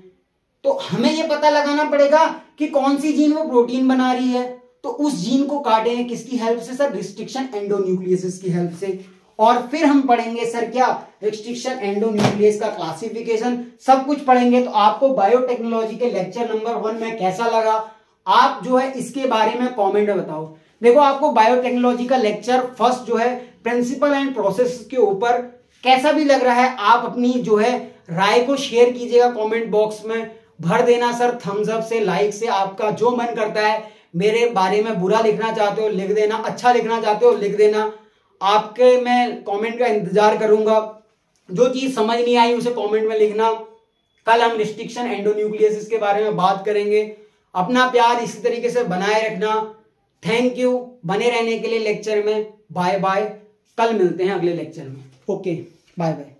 Speaker 1: तो हमें ये पता लगाना पड़ेगा कि कौन सी जीन वो प्रोटीन बना रही है, तो उस जीन को काटें किसकी हेल्प से सर, रिस्ट्रिक्शन एंडोन्यूक्लियस की हेल्प से। और फिर हम पढ़ेंगे सर क्या, रिस्ट्रिक्शन एंडोन्यूक्लियस का क्लासिफिकेशन, सब कुछ पढ़ेंगे। तो आपको बायोटेक्नोलॉजी के लेक्चर नंबर 1 में कैसा लगा, आप जो है इसके बारे में कमेंट में बताओ। देखो आपको बायोटेक्नोलॉजी का लेक्चर फर्स्ट जो है प्रिंसिपल एंड प्रोसेस के ऊपर कैसा भी लग रहा है, आप अपनी जो है राय को शेयर कीजिएगा, कमेंट बॉक्स में भर देना सर, थम्स अप से, लाइक से, आपका जो मन करता है। मेरे बारे में बुरा लिखना चाहते हो लिख देना, अच्छा लिखना चाहते हो लिख देना, आपके मैं कमेंट का इंतजार करूंगा। जो चीज समझ नहीं आई उसे कमेंट में लिखना। कल हम रिस्ट्रिक्शन एंडोन्यूक्लियस के बारे में बात करेंगे। अपना प्यार इसी तरीके से बनाए रखना। थैंक यू बने रहने के लिए लेक्चर में। बाय बाय, कल मिलते हैं अगले लेक्चर में। ओके। Bye bye.